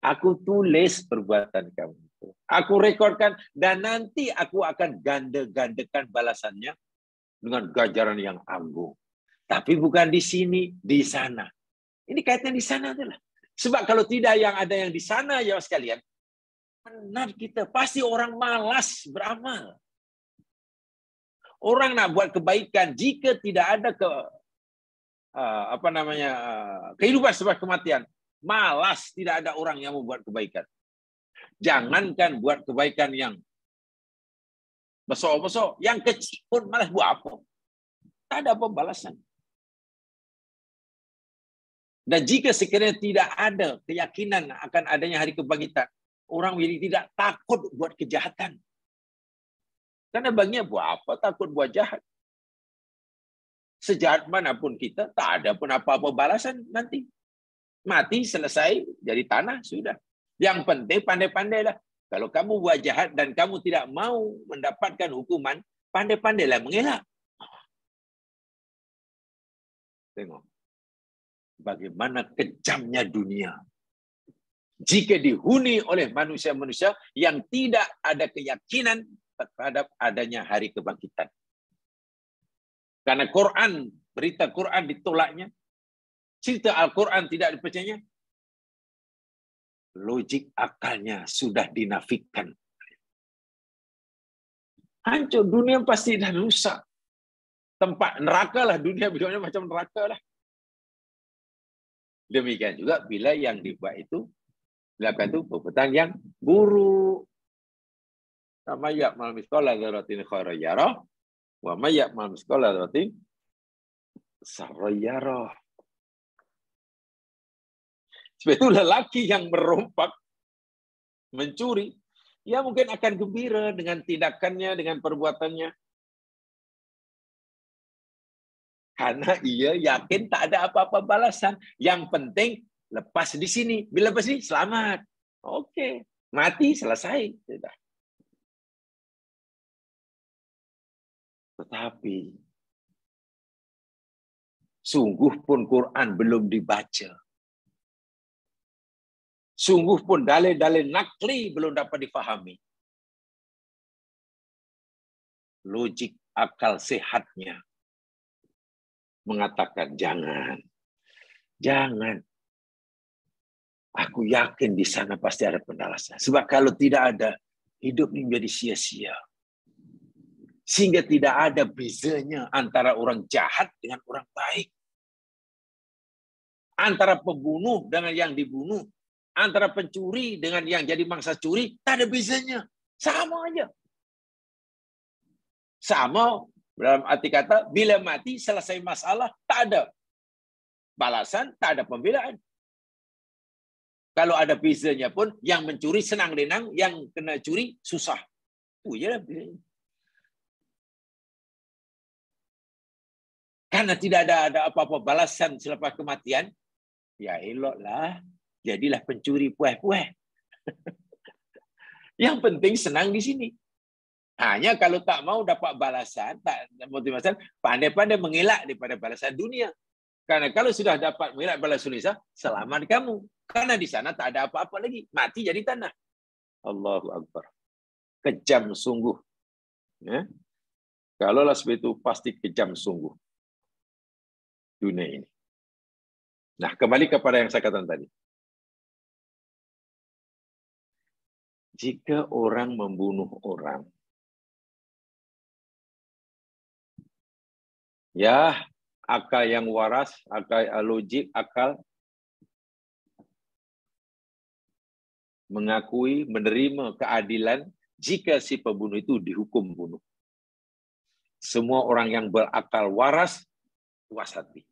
Aku tulis perbuatan kamu itu. Aku rekodkan dan nanti aku akan ganda-gandakan balasannya dengan ganjaran yang agung. Tapi bukan di sini, di sana. Ini kaitan di sana adalah. Sebab kalau tidak yang ada yang di sana ya sekalian, benar kita pasti orang malas beramal. Orang nak buat kebaikan jika tidak ada kehidupan setelah kematian, malas, tidak ada orang yang membuat kebaikan. Jangankan buat kebaikan yang besar-besar, yang kecil pun malas buat apa? Tak ada pembalasan. Dan jika sekiranya tidak ada keyakinan akan adanya hari kebangkitan, orang jadi tidak takut buat kejahatan. Karena baginya buat apa takut buat jahat? Sejahat manapun kita, tak ada pun apa-apa balasan nanti. Mati, selesai, jadi tanah, sudah. Yang penting pandai-pandailah. Kalau kamu buat jahat dan kamu tidak mau mendapatkan hukuman, pandai-pandailah mengelak. Tengok. Bagaimana kejamnya dunia. Jika dihuni oleh manusia-manusia yang tidak ada keyakinan terhadap adanya hari kebangkitan. Karena Quran, berita Quran ditolaknya, cerita Al-Quran tidak dipercayanya, logik akalnya sudah dinafikan. Hancur, dunia pasti dah rusak. Tempat neraka lah, dunia bilangnya macam neraka lah. Demikian juga bila yang dibuat itu, dilakukan itu perbuatan yang buruk. Sama ya'mal mithqala dzarratin khairan yarah, wa may ya'mal mithqala dzarratin syarran yarah. Sebab itu lelaki yang merompak, mencuri, ia mungkin akan gembira dengan tindakannya, dengan perbuatannya. Karena ia yakin tak ada apa-apa balasan. Yang penting lepas di sini. Bila lepas ini, selamat. Oke. Mati, selesai. Sudah. Tetapi, sungguh pun Quran belum dibaca. Sungguh pun dalil-dalil nakli belum dapat difahami. Logik akal sehatnya mengatakan jangan. Jangan. Aku yakin di sana pasti ada penjelasan. Sebab kalau tidak ada, hidup ini menjadi sia-sia. Sehingga tidak ada bezanya antara orang jahat dengan orang baik. Antara pembunuh dengan yang dibunuh. Antara pencuri dengan yang jadi mangsa curi. Tak ada bezanya. Sama aja. Sama dalam arti kata, bila mati selesai masalah, tak ada balasan, tak ada pembelaan. Kalau ada bezanya pun, yang mencuri senang-lenang, yang kena curi susah. Itu je lah bezanya. Karena tidak ada apa-apa balasan selepas kematian, ya eloklah, jadilah pencuri puas-puas. Yang penting senang di sini. Hanya kalau tak mau dapat balasan, tak motivasi, pandai-pandai mengelak daripada balasan dunia. Karena kalau sudah dapat mengelak balasan dunia, selamat kamu. Karena di sana tak ada apa-apa lagi. Mati jadi tanah. Allahu Akbar. Kejam sungguh. Ya? Kalaulah seperti itu, pasti kejam sungguh dunia ini. Nah, kembali kepada yang saya katakan tadi. Jika orang membunuh orang, Ya, akal yang waras, akal logik, akal mengakui, menerima keadilan jika si pembunuh itu dihukum bunuh. Semua orang yang berakal waras, puas hati,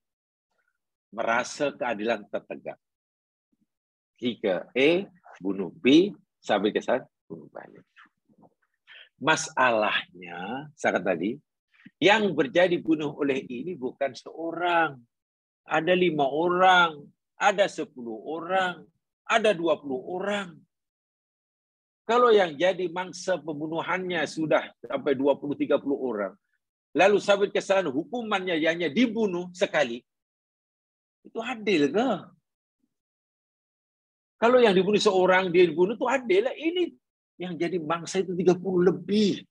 merasa keadilan tertegak. Jika A bunuh B, sampai ke sana bunuh banyak. Masalahnya, saya kata tadi, yang berjadi bunuh oleh ini bukan seorang. Ada 5 orang, ada 10 orang, ada 20 orang. Kalau yang jadi mangsa pembunuhannya sudah sampai 20-30 orang, lalu sampai ke sana hukumannya hanya dibunuh sekali, itu adil ke? Kalau yang dibunuh seorang, dia dibunuh, itu adil lah. Ini yang jadi mangsa itu 30 lebih.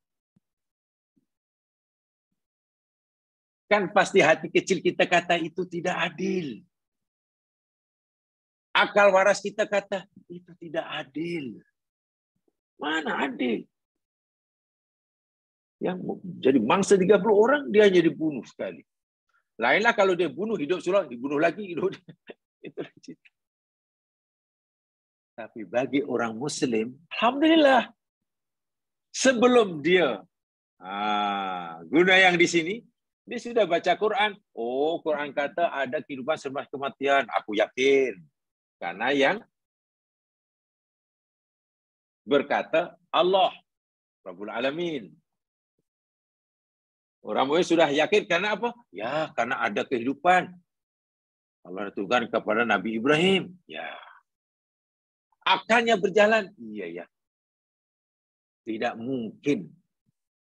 Kan pasti hati kecil kita kata itu tidak adil. Akal waras kita kata itu tidak adil. Mana adil? Yang jadi mangsa 30 orang, dia hanya dibunuh sekali. Lainlah kalau dia bunuh, hidup sudah, dibunuh lagi. Hidup. Itulah cerita. Tapi bagi orang Muslim, alhamdulillah. Sebelum dia, guna yang di sini, dia sudah baca Quran. Oh, Quran kata ada kehidupan selepas kematian. Aku yakin. Karena yang berkata Allah Rabbul Alamin. Orang Muslim sudah yakin karena apa? Ya, karena ada kehidupan. Allah turunkan kepada Nabi Ibrahim. Ya. Akalnya berjalan. Iya, ya. Tidak mungkin.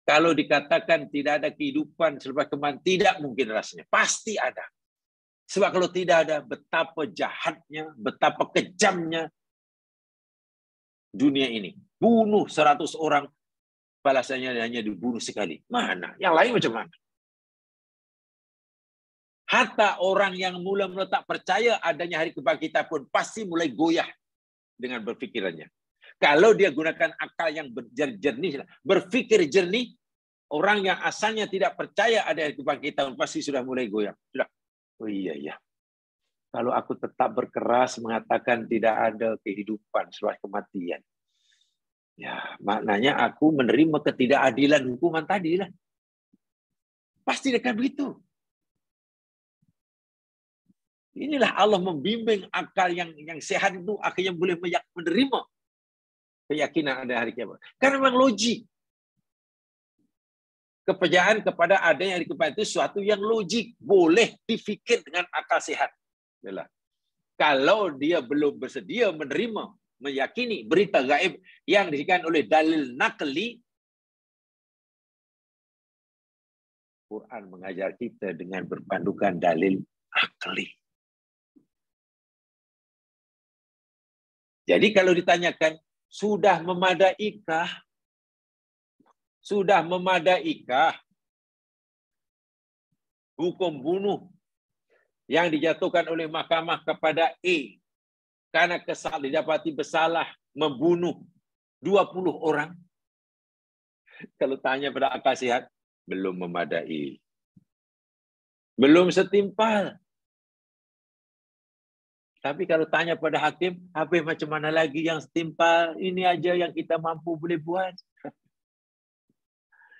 Kalau dikatakan tidak ada kehidupan selepas kematian, tidak mungkin rasanya. Pasti ada. Sebab kalau tidak ada, betapa jahatnya, betapa kejamnya dunia ini. Bunuh 100 orang, balasannya hanya dibunuh sekali. Mana? Yang lain macam mana? Hatta orang yang mula-mula tak percaya adanya hari kebangkitan pun pasti mulai goyah dengan berfikirannya. Kalau dia gunakan akal yang jernih, berfikir jernih, orang yang asalnya tidak percaya ada hari kebangkitan pasti sudah mulai goyah. Sudah. Oh iya, iya. Kalau aku tetap berkeras mengatakan tidak ada kehidupan setelah kematian, ya maknanya aku menerima ketidakadilan hukuman tadi lah. Pasti dekat begitu. Inilah Allah membimbing akal yang sehat itu akhirnya boleh menerima keyakinan ada hari kiamat. Karena memang logik. Kepercayaan kepada adanya hari kiamat itu suatu yang logik, boleh difikir dengan akal sehat. Yalah. Kalau dia belum bersedia menerima, meyakini berita gaib yang diberikan oleh dalil nakli, Quran mengajar kita dengan berpandukan dalil akli. Jadi kalau ditanyakan, sudah memadaikah? Sudah memadaikah hukum bunuh yang dijatuhkan oleh mahkamah kepada E karena didapati bersalah membunuh 20 orang? Kalau tanya pada akal sehat, belum memadai. Belum setimpal. Tapi kalau tanya pada hakim, habis macam mana lagi yang setimpal? Ini aja yang kita mampu boleh buat.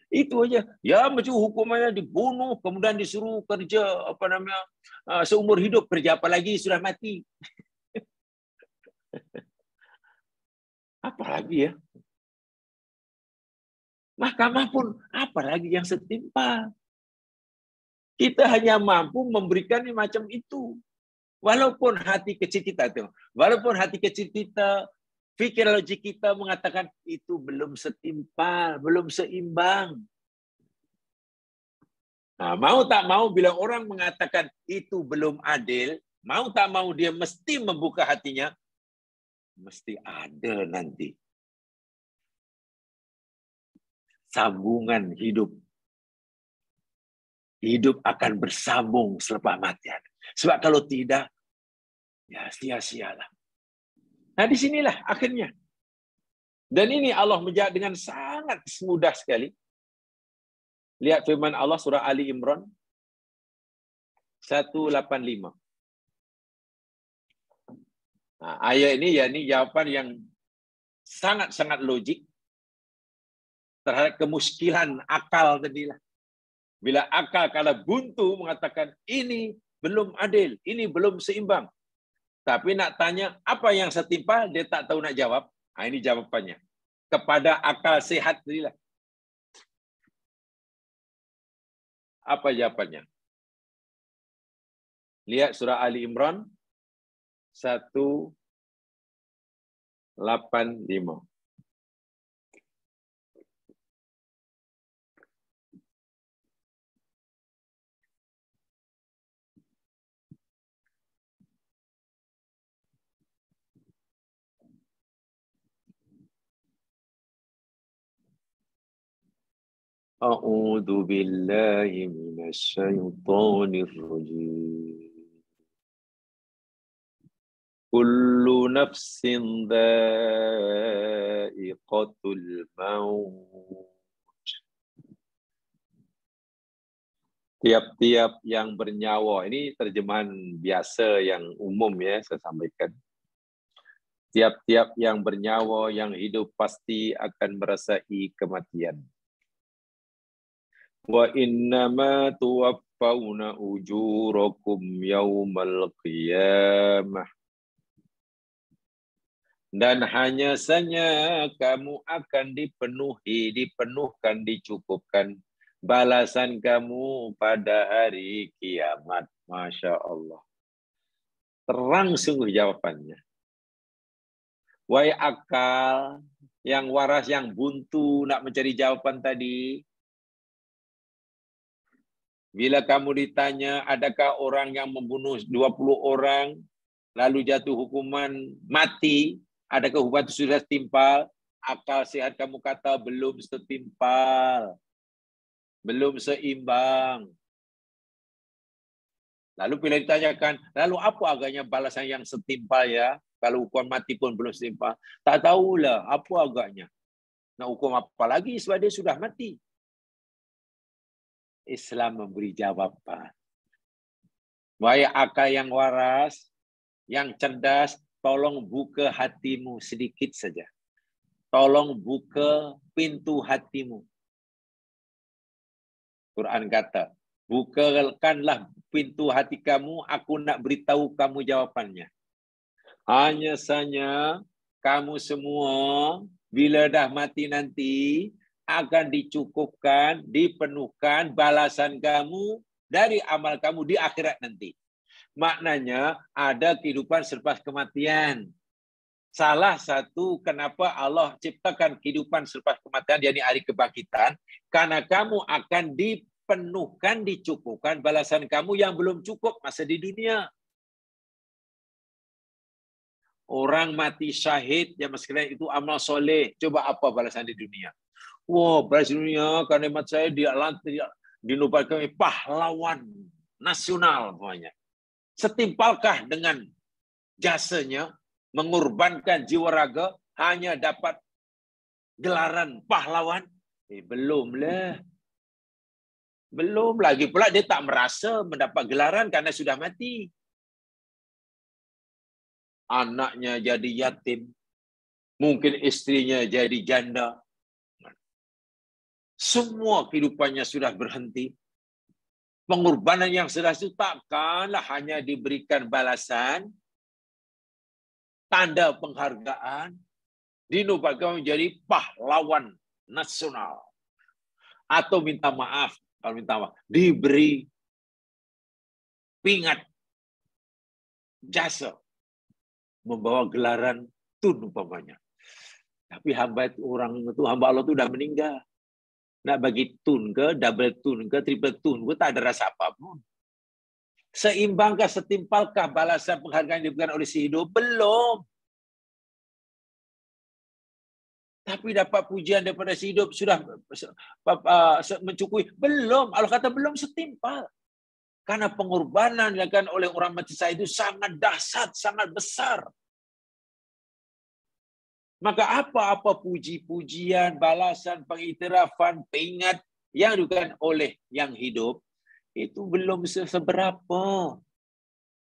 Itu aja. Ya macam hukumannya dibunuh, kemudian disuruh kerja seumur hidup, kerja apa lagi sudah mati. Apa lagi ya? Mahkamah pun apa lagi yang setimpal? Kita hanya mampu memberikan macam itu. Walaupun hati kecil kita pikir logik kita mengatakan itu belum setimpal, belum seimbang. Nah, mau tak mau bila orang mengatakan itu belum adil, mau tak mau dia mesti membuka hatinya, mesti ada nanti sambungan hidup. Hidup akan bersambung selepas matian. Sebab kalau tidak, ya sia-sialah. Nah, disinilah akhirnya. Dan ini Allah menjawab dengan sangat mudah sekali. Lihat firman Allah surah Ali Imran. 185. Nah, ayat ini jawapan yang sangat-sangat logik terhadap kemuskilan akal tadi lah. Bila akal kalau buntu mengatakan ini belum adil, ini belum seimbang. Tapi nak tanya apa yang setimpal, dia tak tahu nak jawab. Nah, ini jawabannya. Kepada akal sehat tadi lah. Apa jawabannya? Lihat surah Ali Imran 185. A'udzu billahi minasyaitonir rajim. Kullu nafsin dha'iqatul maut. Tiap-tiap yang bernyawa, ini terjemahan biasa yang umum ya saya sampaikan. Tiap-tiap yang bernyawa, yang hidup pasti akan merasai kematian. Wa innama tuwaffawna ujurakum yaumal qiyamah. Dan hanya saja kamu akan dipenuhkan, dicukupkan balasan kamu pada hari kiamat. Masya Allah. Terang sungguh jawabannya. Wahai akal yang waras, yang buntu nak mencari jawaban tadi. Bila kamu ditanya, adakah orang yang membunuh 20 orang, lalu jatuh hukuman mati, adakah hukuman itu sudah setimpal? Akal sehat kamu kata belum setimpal, belum seimbang. Lalu bila ditanyakan, lalu apa agaknya balasan yang setimpal ya? Kalau hukuman mati pun belum setimpal. Tak tahulah apa agaknya. Nak hukum apa lagi sebab dia sudah mati. Islam memberi jawaban. Wahai akal yang waras, yang cerdas, tolong buka hatimu sedikit saja. Tolong buka pintu hatimu. Quran kata, bukakanlah pintu hati kamu, aku nak beritahu kamu jawapannya. Hanya saja kamu semua bila dah mati nanti akan dicukupkan, dipenuhkan balasan kamu dari amal kamu di akhirat nanti. Maknanya ada kehidupan selepas kematian. Salah satu kenapa Allah ciptakan kehidupan selepas kematian, yakni hari kebangkitan, karena kamu akan dipenuhkan, dicukupkan balasan kamu yang belum cukup masa di dunia. Orang mati syahid yang sekalian itu amal soleh. Coba apa balasan di dunia? Wah, balasan dunia karena nikmat saya dinobatkan pahlawan nasional semuanya. Setimpalkah dengan jasanya mengorbankan jiwa raga hanya dapat gelaran pahlawan? Belumlah. Belum lagi pula dia tak merasa mendapat gelaran karena sudah mati. Anaknya jadi yatim, mungkin istrinya jadi janda. Semua kehidupannya sudah berhenti. Pengorbanan yang sudah itu takkanlah hanya diberikan balasan, tanda penghargaan, dinobatkan menjadi pahlawan nasional. Atau minta maaf, kalau minta maaf, diberi pingat jasa, membawa gelaran tun umpamanya. Tapi hamba Allah itu sudah meninggal. Nak bagi tun ke, double tun ke, triple tun ke, tak ada rasa apapun. Seimbangkah, setimpalkah balasan penghargaan yang diberikan oleh si hidup? Belum. Tapi dapat pujian daripada si hidup sudah mencukupi? Belum. Allah kata belum setimpal. Karena pengorbanan yang dilakukan oleh orang mati syahid itu sangat dahsyat, sangat besar. Maka apa-apa puji-pujian, balasan, pengiktirafan, peingat yang dilakukan oleh yang hidup, itu belum seberapa.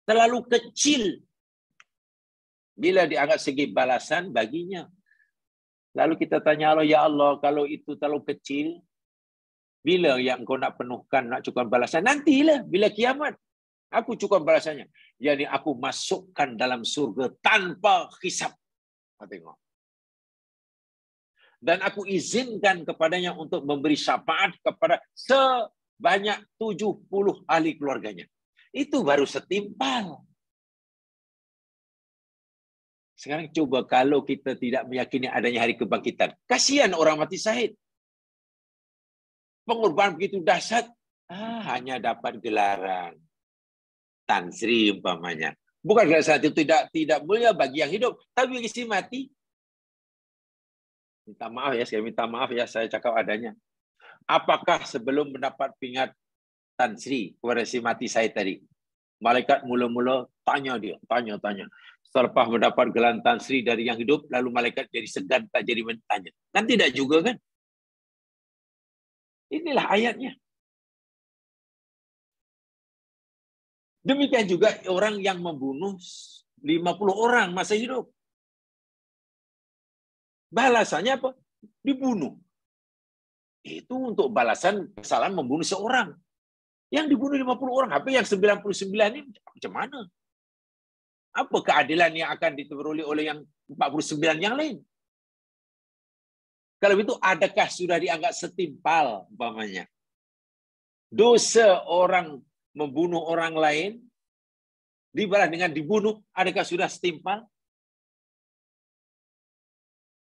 Terlalu kecil bila dianggap segi balasan baginya. Lalu kita tanya Allah, ya Allah, kalau itu terlalu kecil, bila yang kau nak penuhkan, nak cukup balasan? Nantilah, bila kiamat. Aku cukup balasannya. Jadi aku masukkan dalam surga tanpa hisab. Tengok. Dan aku izinkan kepadanya untuk memberi syafaat kepada sebanyak 70 ahli keluarganya. Itu baru setimpal. Sekarang coba kalau kita tidak meyakini adanya hari kebangkitan. Kasihan orang mati syahid. Pengorbanan begitu dahsyat. Hanya dapat gelaran Tan Sri umpamanya. Bukan gelaran itu tidak mulia bagi yang hidup. Tapi bagi si mati. Minta maaf ya, saya minta maaf ya, saya cakap adanya. Apakah sebelum mendapat pingat Tan Sri kepada si mati saya tadi, malaikat mula-mula tanya dia, tanya. Selepas mendapat gelar Tan Sri dari yang hidup, lalu malaikat jadi segan, tak jadi bertanya. Kan tidak juga kan? Inilah ayatnya. Demikian juga orang yang membunuh 50 orang masa hidup. Balasannya apa? Dibunuh. Itu untuk balasan kesalahan membunuh seorang. Yang dibunuh 50 orang, tapi yang 99 ini macam mana? Apa keadilan yang akan diperoleh oleh yang 49 yang lain? Kalau itu, adakah sudah dianggap setimpal umpamanya? Dosa orang membunuh orang lain dibalas dengan dibunuh, adakah sudah setimpal?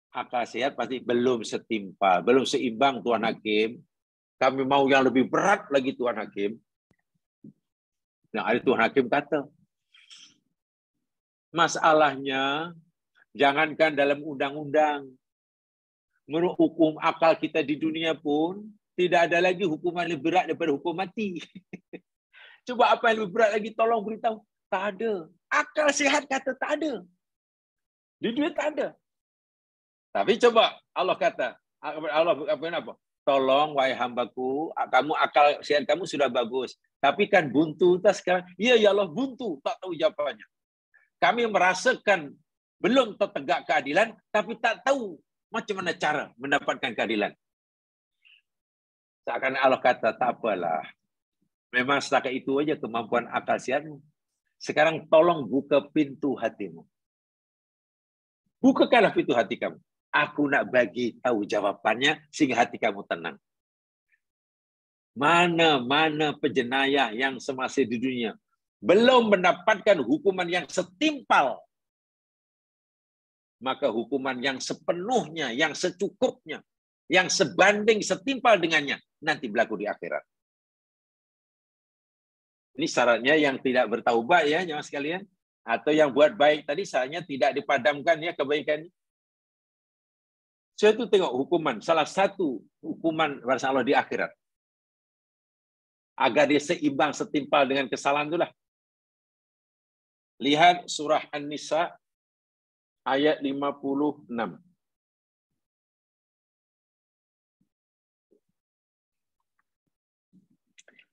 Akal sehat pasti belum setimpal, belum seimbang Tuan Hakim. Kami mau yang lebih berat lagi Tuan Hakim. Nah, ada Tuan Hakim kata, masalahnya jangankan dalam undang-undang, menurut hukum akal kita di dunia pun tidak ada lagi hukuman lebih berat daripada hukum mati. Coba apa yang lebih berat lagi, tolong beritahu. Tak ada. Akal sehat kata tak ada. Di dunia tak ada. Tapi coba Allah kata, Allah apa? Tolong wahai hambaku, kamu akal sehat kamu sudah bagus. Tapi kan buntu tak sekarang. Ya Allah buntu, tak tahu jawabannya. Kami merasakan belum tertegak keadilan, tapi tak tahu macam mana cara mendapatkan keadilan. Seakan Allah kata, tak apalah. Memang setakat itu aja kemampuan akal sehatmu. Sekarang tolong buka pintu hatimu. Bukakanlah pintu hati kamu. Aku nak bagi tahu jawabannya sehingga hati kamu tenang. Mana-mana penjenayah yang semasa di dunia belum mendapatkan hukuman yang setimpal, maka hukuman yang sepenuhnya, yang secukupnya, yang sebanding setimpal dengannya nanti berlaku di akhirat. Ini syaratnya yang tidak bertaubat ya jemaah sekalian, atau yang buat baik tadi syaratnya tidak dipadamkan ya kebaikan. Saya itu tengok hukuman, salah satu hukuman bahasa Allah di akhirat. Agar dia seimbang, setimpal dengan kesalahan itulah. Lihat surah An-Nisa ayat 56.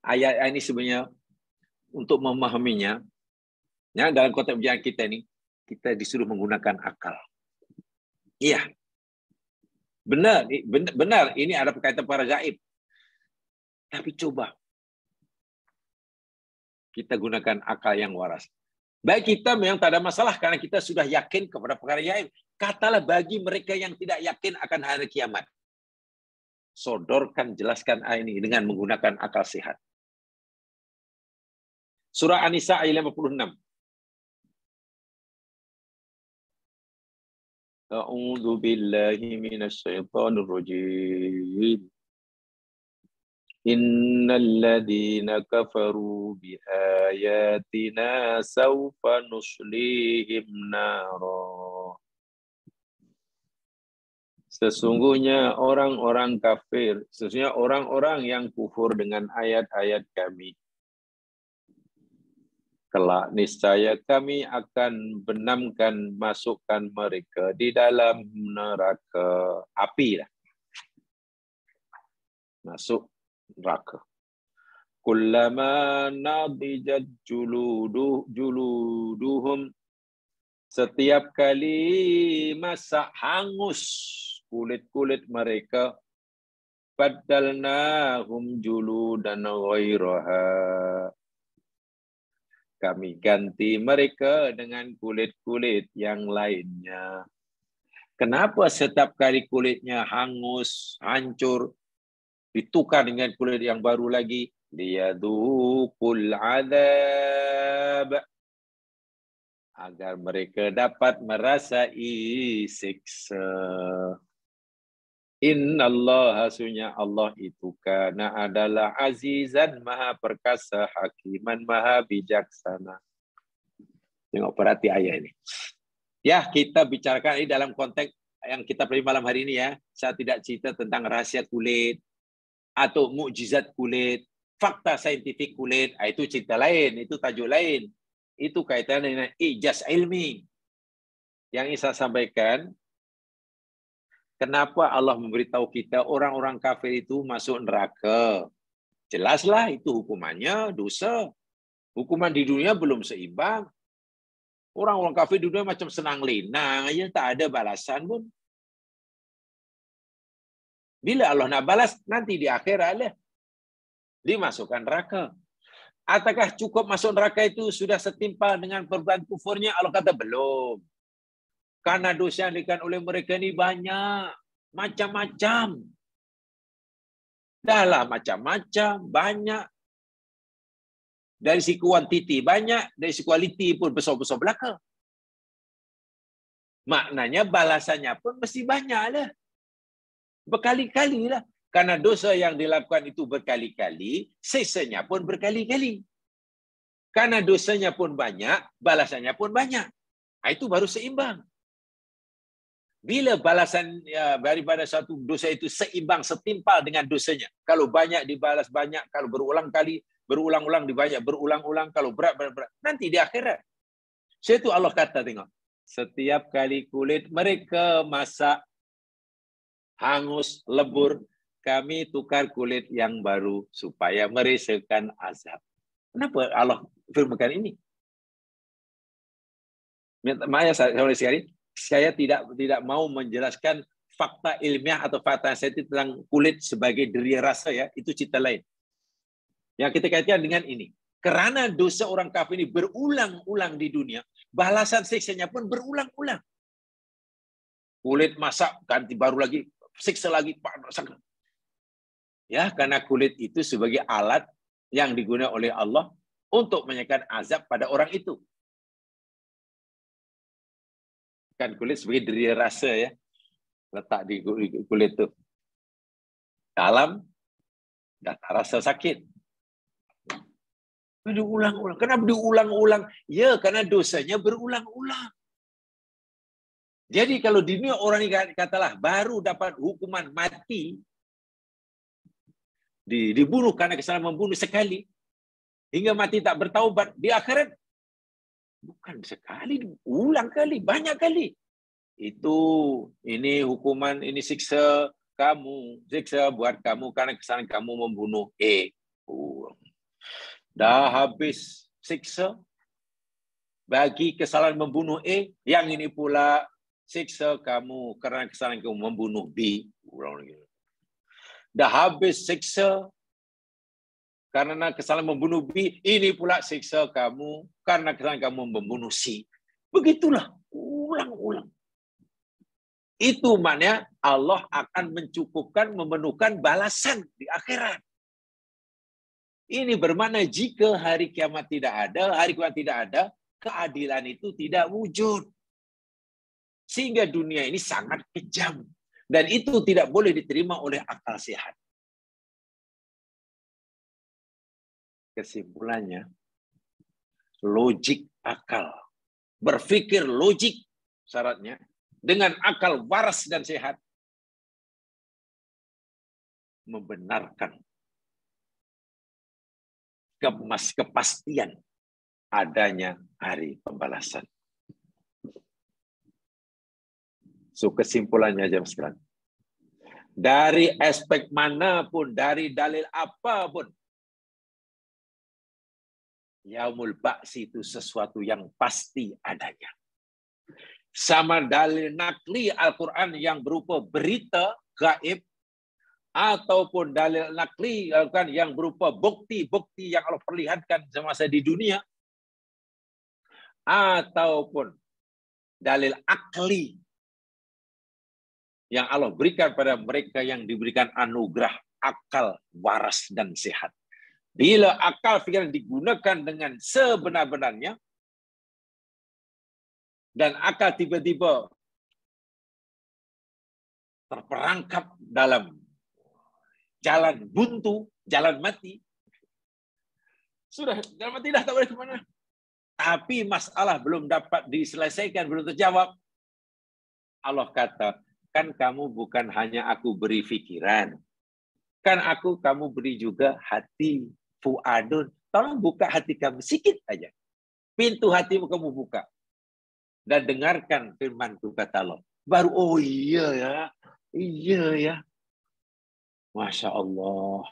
Ayat ini sebenarnya untuk memahaminya, ya, dalam konteks perjalanan kita ini, kita disuruh menggunakan akal. Iya. Benar, ini ada berkaitan para gaib. Tapi coba kita gunakan akal yang waras. Baik kita memang tak ada masalah karena kita sudah yakin kepada perkara gaib. Katalah bagi mereka yang tidak yakin akan hari kiamat. Sodorkan, jelaskan ayat ini dengan menggunakan akal sehat. Surah An-Nisa ayat 56. A'udzu billahi minasy syaithanir rajim. Innal ladzina kafaru biayatina sawfa nuslihim nara. Sesungguhnya orang-orang kafir, sesungguhnya orang-orang yang kufur dengan ayat-ayat kami, kelak niscaya kami akan benamkan, masukkan mereka di dalam neraka api. Masuk neraka. Kullama nadijat juluduhum, setiap kali masak hangus kulit-kulit mereka, badalnahum juludan ghairaha, kami ganti mereka dengan kulit-kulit yang lainnya. Kenapa setiap kali kulitnya hangus, hancur, ditukar dengan kulit yang baru lagi? Liyadhuqul adzab, agar mereka dapat merasai siksa. Innallaha, sunya Allah itu kana adalah azizan, maha perkasa, hakiman, maha bijaksana. Tengok, perhati ayat ini. Ya, kita bicarakan ini dalam konteks yang kita pelajari malam hari ini ya. Saya tidak cerita tentang rahasia kulit atau mukjizat kulit, fakta saintifik kulit. Itu cerita lain, itu tajuk lain. Itu kaitan dengan ijaz ilmi. Yang saya sampaikan, kenapa Allah memberitahu kita orang-orang kafir itu masuk neraka? Jelaslah itu hukumannya dosa. Hukuman di dunia belum seimbang. Orang-orang kafir di dunia macam senang lenang aja, tak ada balasan pun. Bila Allah nak balas, nanti di akhirat lah. Dimasukkan neraka. Ataukah cukup masuk neraka itu sudah setimpal dengan perbuatan kufurnya? Allah kata belum. Karena dosa yang dilakukan oleh mereka ini banyak. Macam-macam. Dahlah macam-macam, banyak. Dari segi kuantiti banyak, dari segi kualiti pun besar-besar belaka. Maknanya balasannya pun mesti banyak lah. Berkali-kali lah. Karena dosa yang dilakukan itu berkali-kali, siksanya pun berkali-kali. Karena dosanya pun banyak, balasannya pun banyak. Itu baru seimbang. Bila balasan daripada satu dosa itu seimbang, setimpal dengan dosanya. Kalau banyak dibalas banyak, kalau berulang-ulang dibanyak, berulang-ulang, kalau berat. Nanti di akhirat. Itu Allah kata, tengok. Setiap kali kulit mereka masak, hangus, lebur, kami tukar kulit yang baru supaya meresakan azab. Kenapa Allah firmankan ini? Maaf sekali, saya tidak mau menjelaskan fakta ilmiah atau fakta saintifik tentang kulit sebagai deria rasa ya, itu cerita lain. Yang kita kaitkan dengan ini, karena dosa orang kafir ini berulang-ulang di dunia, balasan siksanya pun berulang-ulang. Kulit masak ganti baru lagi, siksa lagi, ya, karena kulit itu sebagai alat yang digunakan oleh Allah untuk menyampaikan azab pada orang itu. Kan kulit sebagai deria rasa ya, letak di kulit itu. Dalam, dah tak rasa sakit. Diulang-ulang. Kenapa diulang-ulang? Ya, karena dosanya berulang-ulang. Jadi kalau di dunia orang ini katalah baru dapat hukuman mati, dibunuh karena kesalahan membunuh sekali, hingga mati tak bertaubat, di akhirat bukan sekali, ulang kali, banyak kali. Ini hukuman, ini siksa kamu, siksa buat kamu karena kesalahan kamu membunuh dah habis siksa bagi kesalahan membunuh yang ini pula siksa kamu karena kesalahan kamu membunuh B. Dah habis siksa karena kesalahan membunuh B, ini pula siksa kamu karena kesalahan kamu membunuh C. Begitulah, ulang-ulang. Itu maknanya Allah akan mencukupkan, memenuhkan balasan di akhirat. Ini bermakna jika hari kiamat tidak ada, hari kiamat tidak ada, keadilan itu tidak wujud. Sehingga dunia ini sangat kejam. Dan itu tidak boleh diterima oleh akal sehat. Kesimpulannya, logik akal. Berpikir logik syaratnya, dengan akal waras dan sehat, membenarkan kepastian adanya hari pembalasan. So kesimpulannya jemaah sekalian, dari aspek manapun, dari dalil apapun, Yaumul Ba'si itu sesuatu yang pasti adanya. Sama dalil nakli Al-Quran yang berupa berita gaib, ataupun dalil nakli Al-Quran yang berupa bukti-bukti yang Allah perlihatkan semasa di dunia, ataupun dalil akli yang Allah berikan pada mereka yang diberikan anugerah akal, waras, dan sehat. Bila akal pikiran digunakan dengan sebenar-benarnya, dan akal tiba-tiba terperangkap dalam jalan buntu, jalan mati, sudah, jalan mati dah tak boleh kemana. Tapi masalah belum dapat diselesaikan, belum terjawab. Allah kata, kan kamu bukan hanya aku beri fikiran, kan kamu beri juga hati, fuadun. Tolong buka hati kamu sikit aja. Pintu hatimu kamu buka. Dan dengarkan firman-Ku, kata Allah. Baru, oh iya ya. Iya ya. Masya Allah.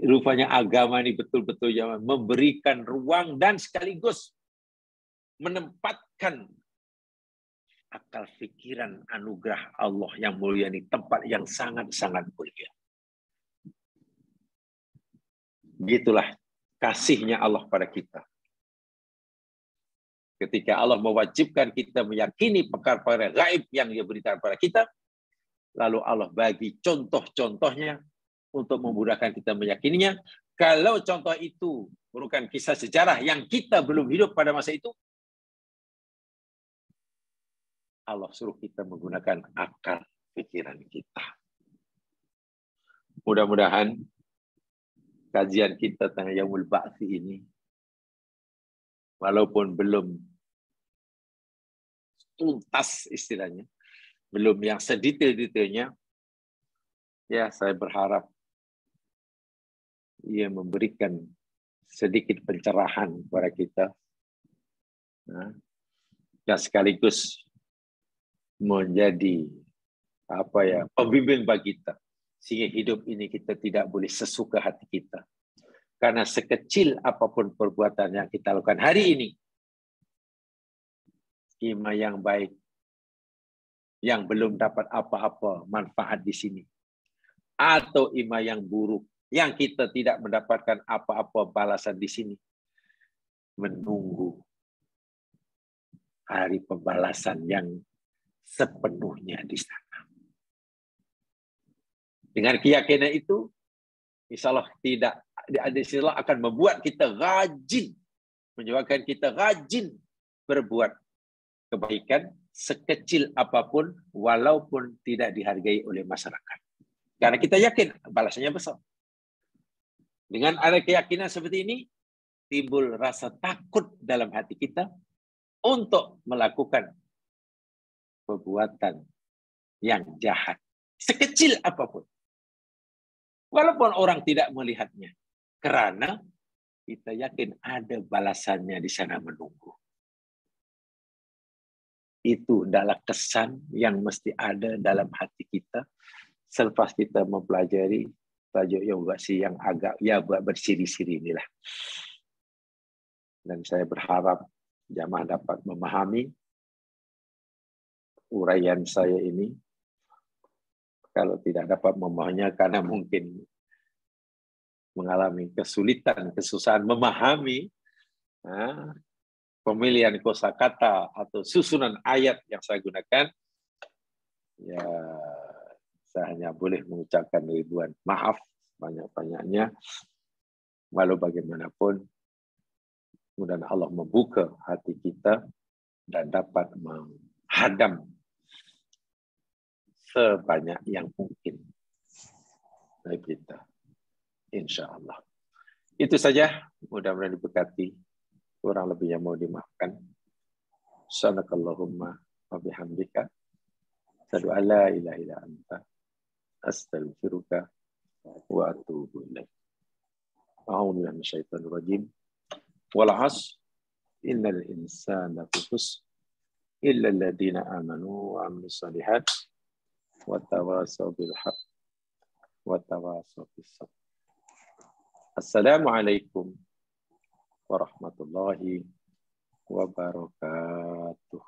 Rupanya agama ini betul-betul memberikan ruang dan sekaligus menempatkan akal fikiran anugerah Allah yang mulia ini tempat yang sangat-sangat mulia. Begitulah kasihnya Allah pada kita. Ketika Allah mewajibkan kita meyakini perkara-perkara gaib yang Dia berikan pada kita, lalu Allah bagi contoh-contohnya untuk memudahkan kita meyakininya. Kalau contoh itu merupakan kisah sejarah yang kita belum hidup pada masa itu, Allah suruh kita menggunakan akal pikiran kita. Mudah-mudahan kajian kita tentang Yaumul Ba'si ini, walaupun belum tuntas istilahnya, belum yang sedetail-detailnya, ya saya berharap ia memberikan sedikit pencerahan kepada kita, dan sekaligus menjadi pembimbing bagi kita, sehingga hidup ini kita tidak boleh sesuka hati kita. Karena sekecil apapun perbuatan yang kita lakukan hari ini, ima yang baik, yang belum dapat apa-apa manfaat di sini, atau ima yang buruk, yang kita tidak mendapatkan apa-apa balasan di sini, menunggu hari pembalasan yang sepenuhnya di sana. Dengan keyakinan itu, insya Allah akan membuat kita rajin, menyebabkan kita rajin berbuat kebaikan sekecil apapun, walaupun tidak dihargai oleh masyarakat. Karena kita yakin balasannya besar. Dengan ada keyakinan seperti ini, timbul rasa takut dalam hati kita untuk melakukan perbuatan yang jahat, sekecil apapun. Walaupun orang tidak melihatnya. Karena kita yakin ada balasannya di sana menunggu. Itu adalah kesan yang mesti ada dalam hati kita selepas kita mempelajari tajuk yang agak buat bersiri-siri inilah. Dan saya berharap jamaah dapat memahami uraian saya ini. Kalau tidak dapat memahaminya karena mungkin mengalami kesulitan, kesusahan memahami pemilihan kosakata atau susunan ayat yang saya gunakan, ya saya hanya boleh mengucapkan ribuan maaf banyak-banyaknya. Walau bagaimanapun, mudah-mudahan Allah membuka hati kita dan dapat menghadam sebanyak yang mungkin dari kita. Insya Allah. Itu saja. Mudah-mudahan diberkati. Kurang lebih yang mau dimaafkan. Subhanakallahumma wa bihamdika. Asyhadu an la ilaha illa anta. Astaghfiruka wa atubu ilaik. A'udzu billahi minasyaitonir rajim. Wal 'ashr. Innal insana lafi khusr. Illa alladziina aamanu wa 'amilus shalihaat. Wa tawassaw bil haqq wa tawassaw bis sabr. Assalamualaikum warahmatullahi wabarakatuh.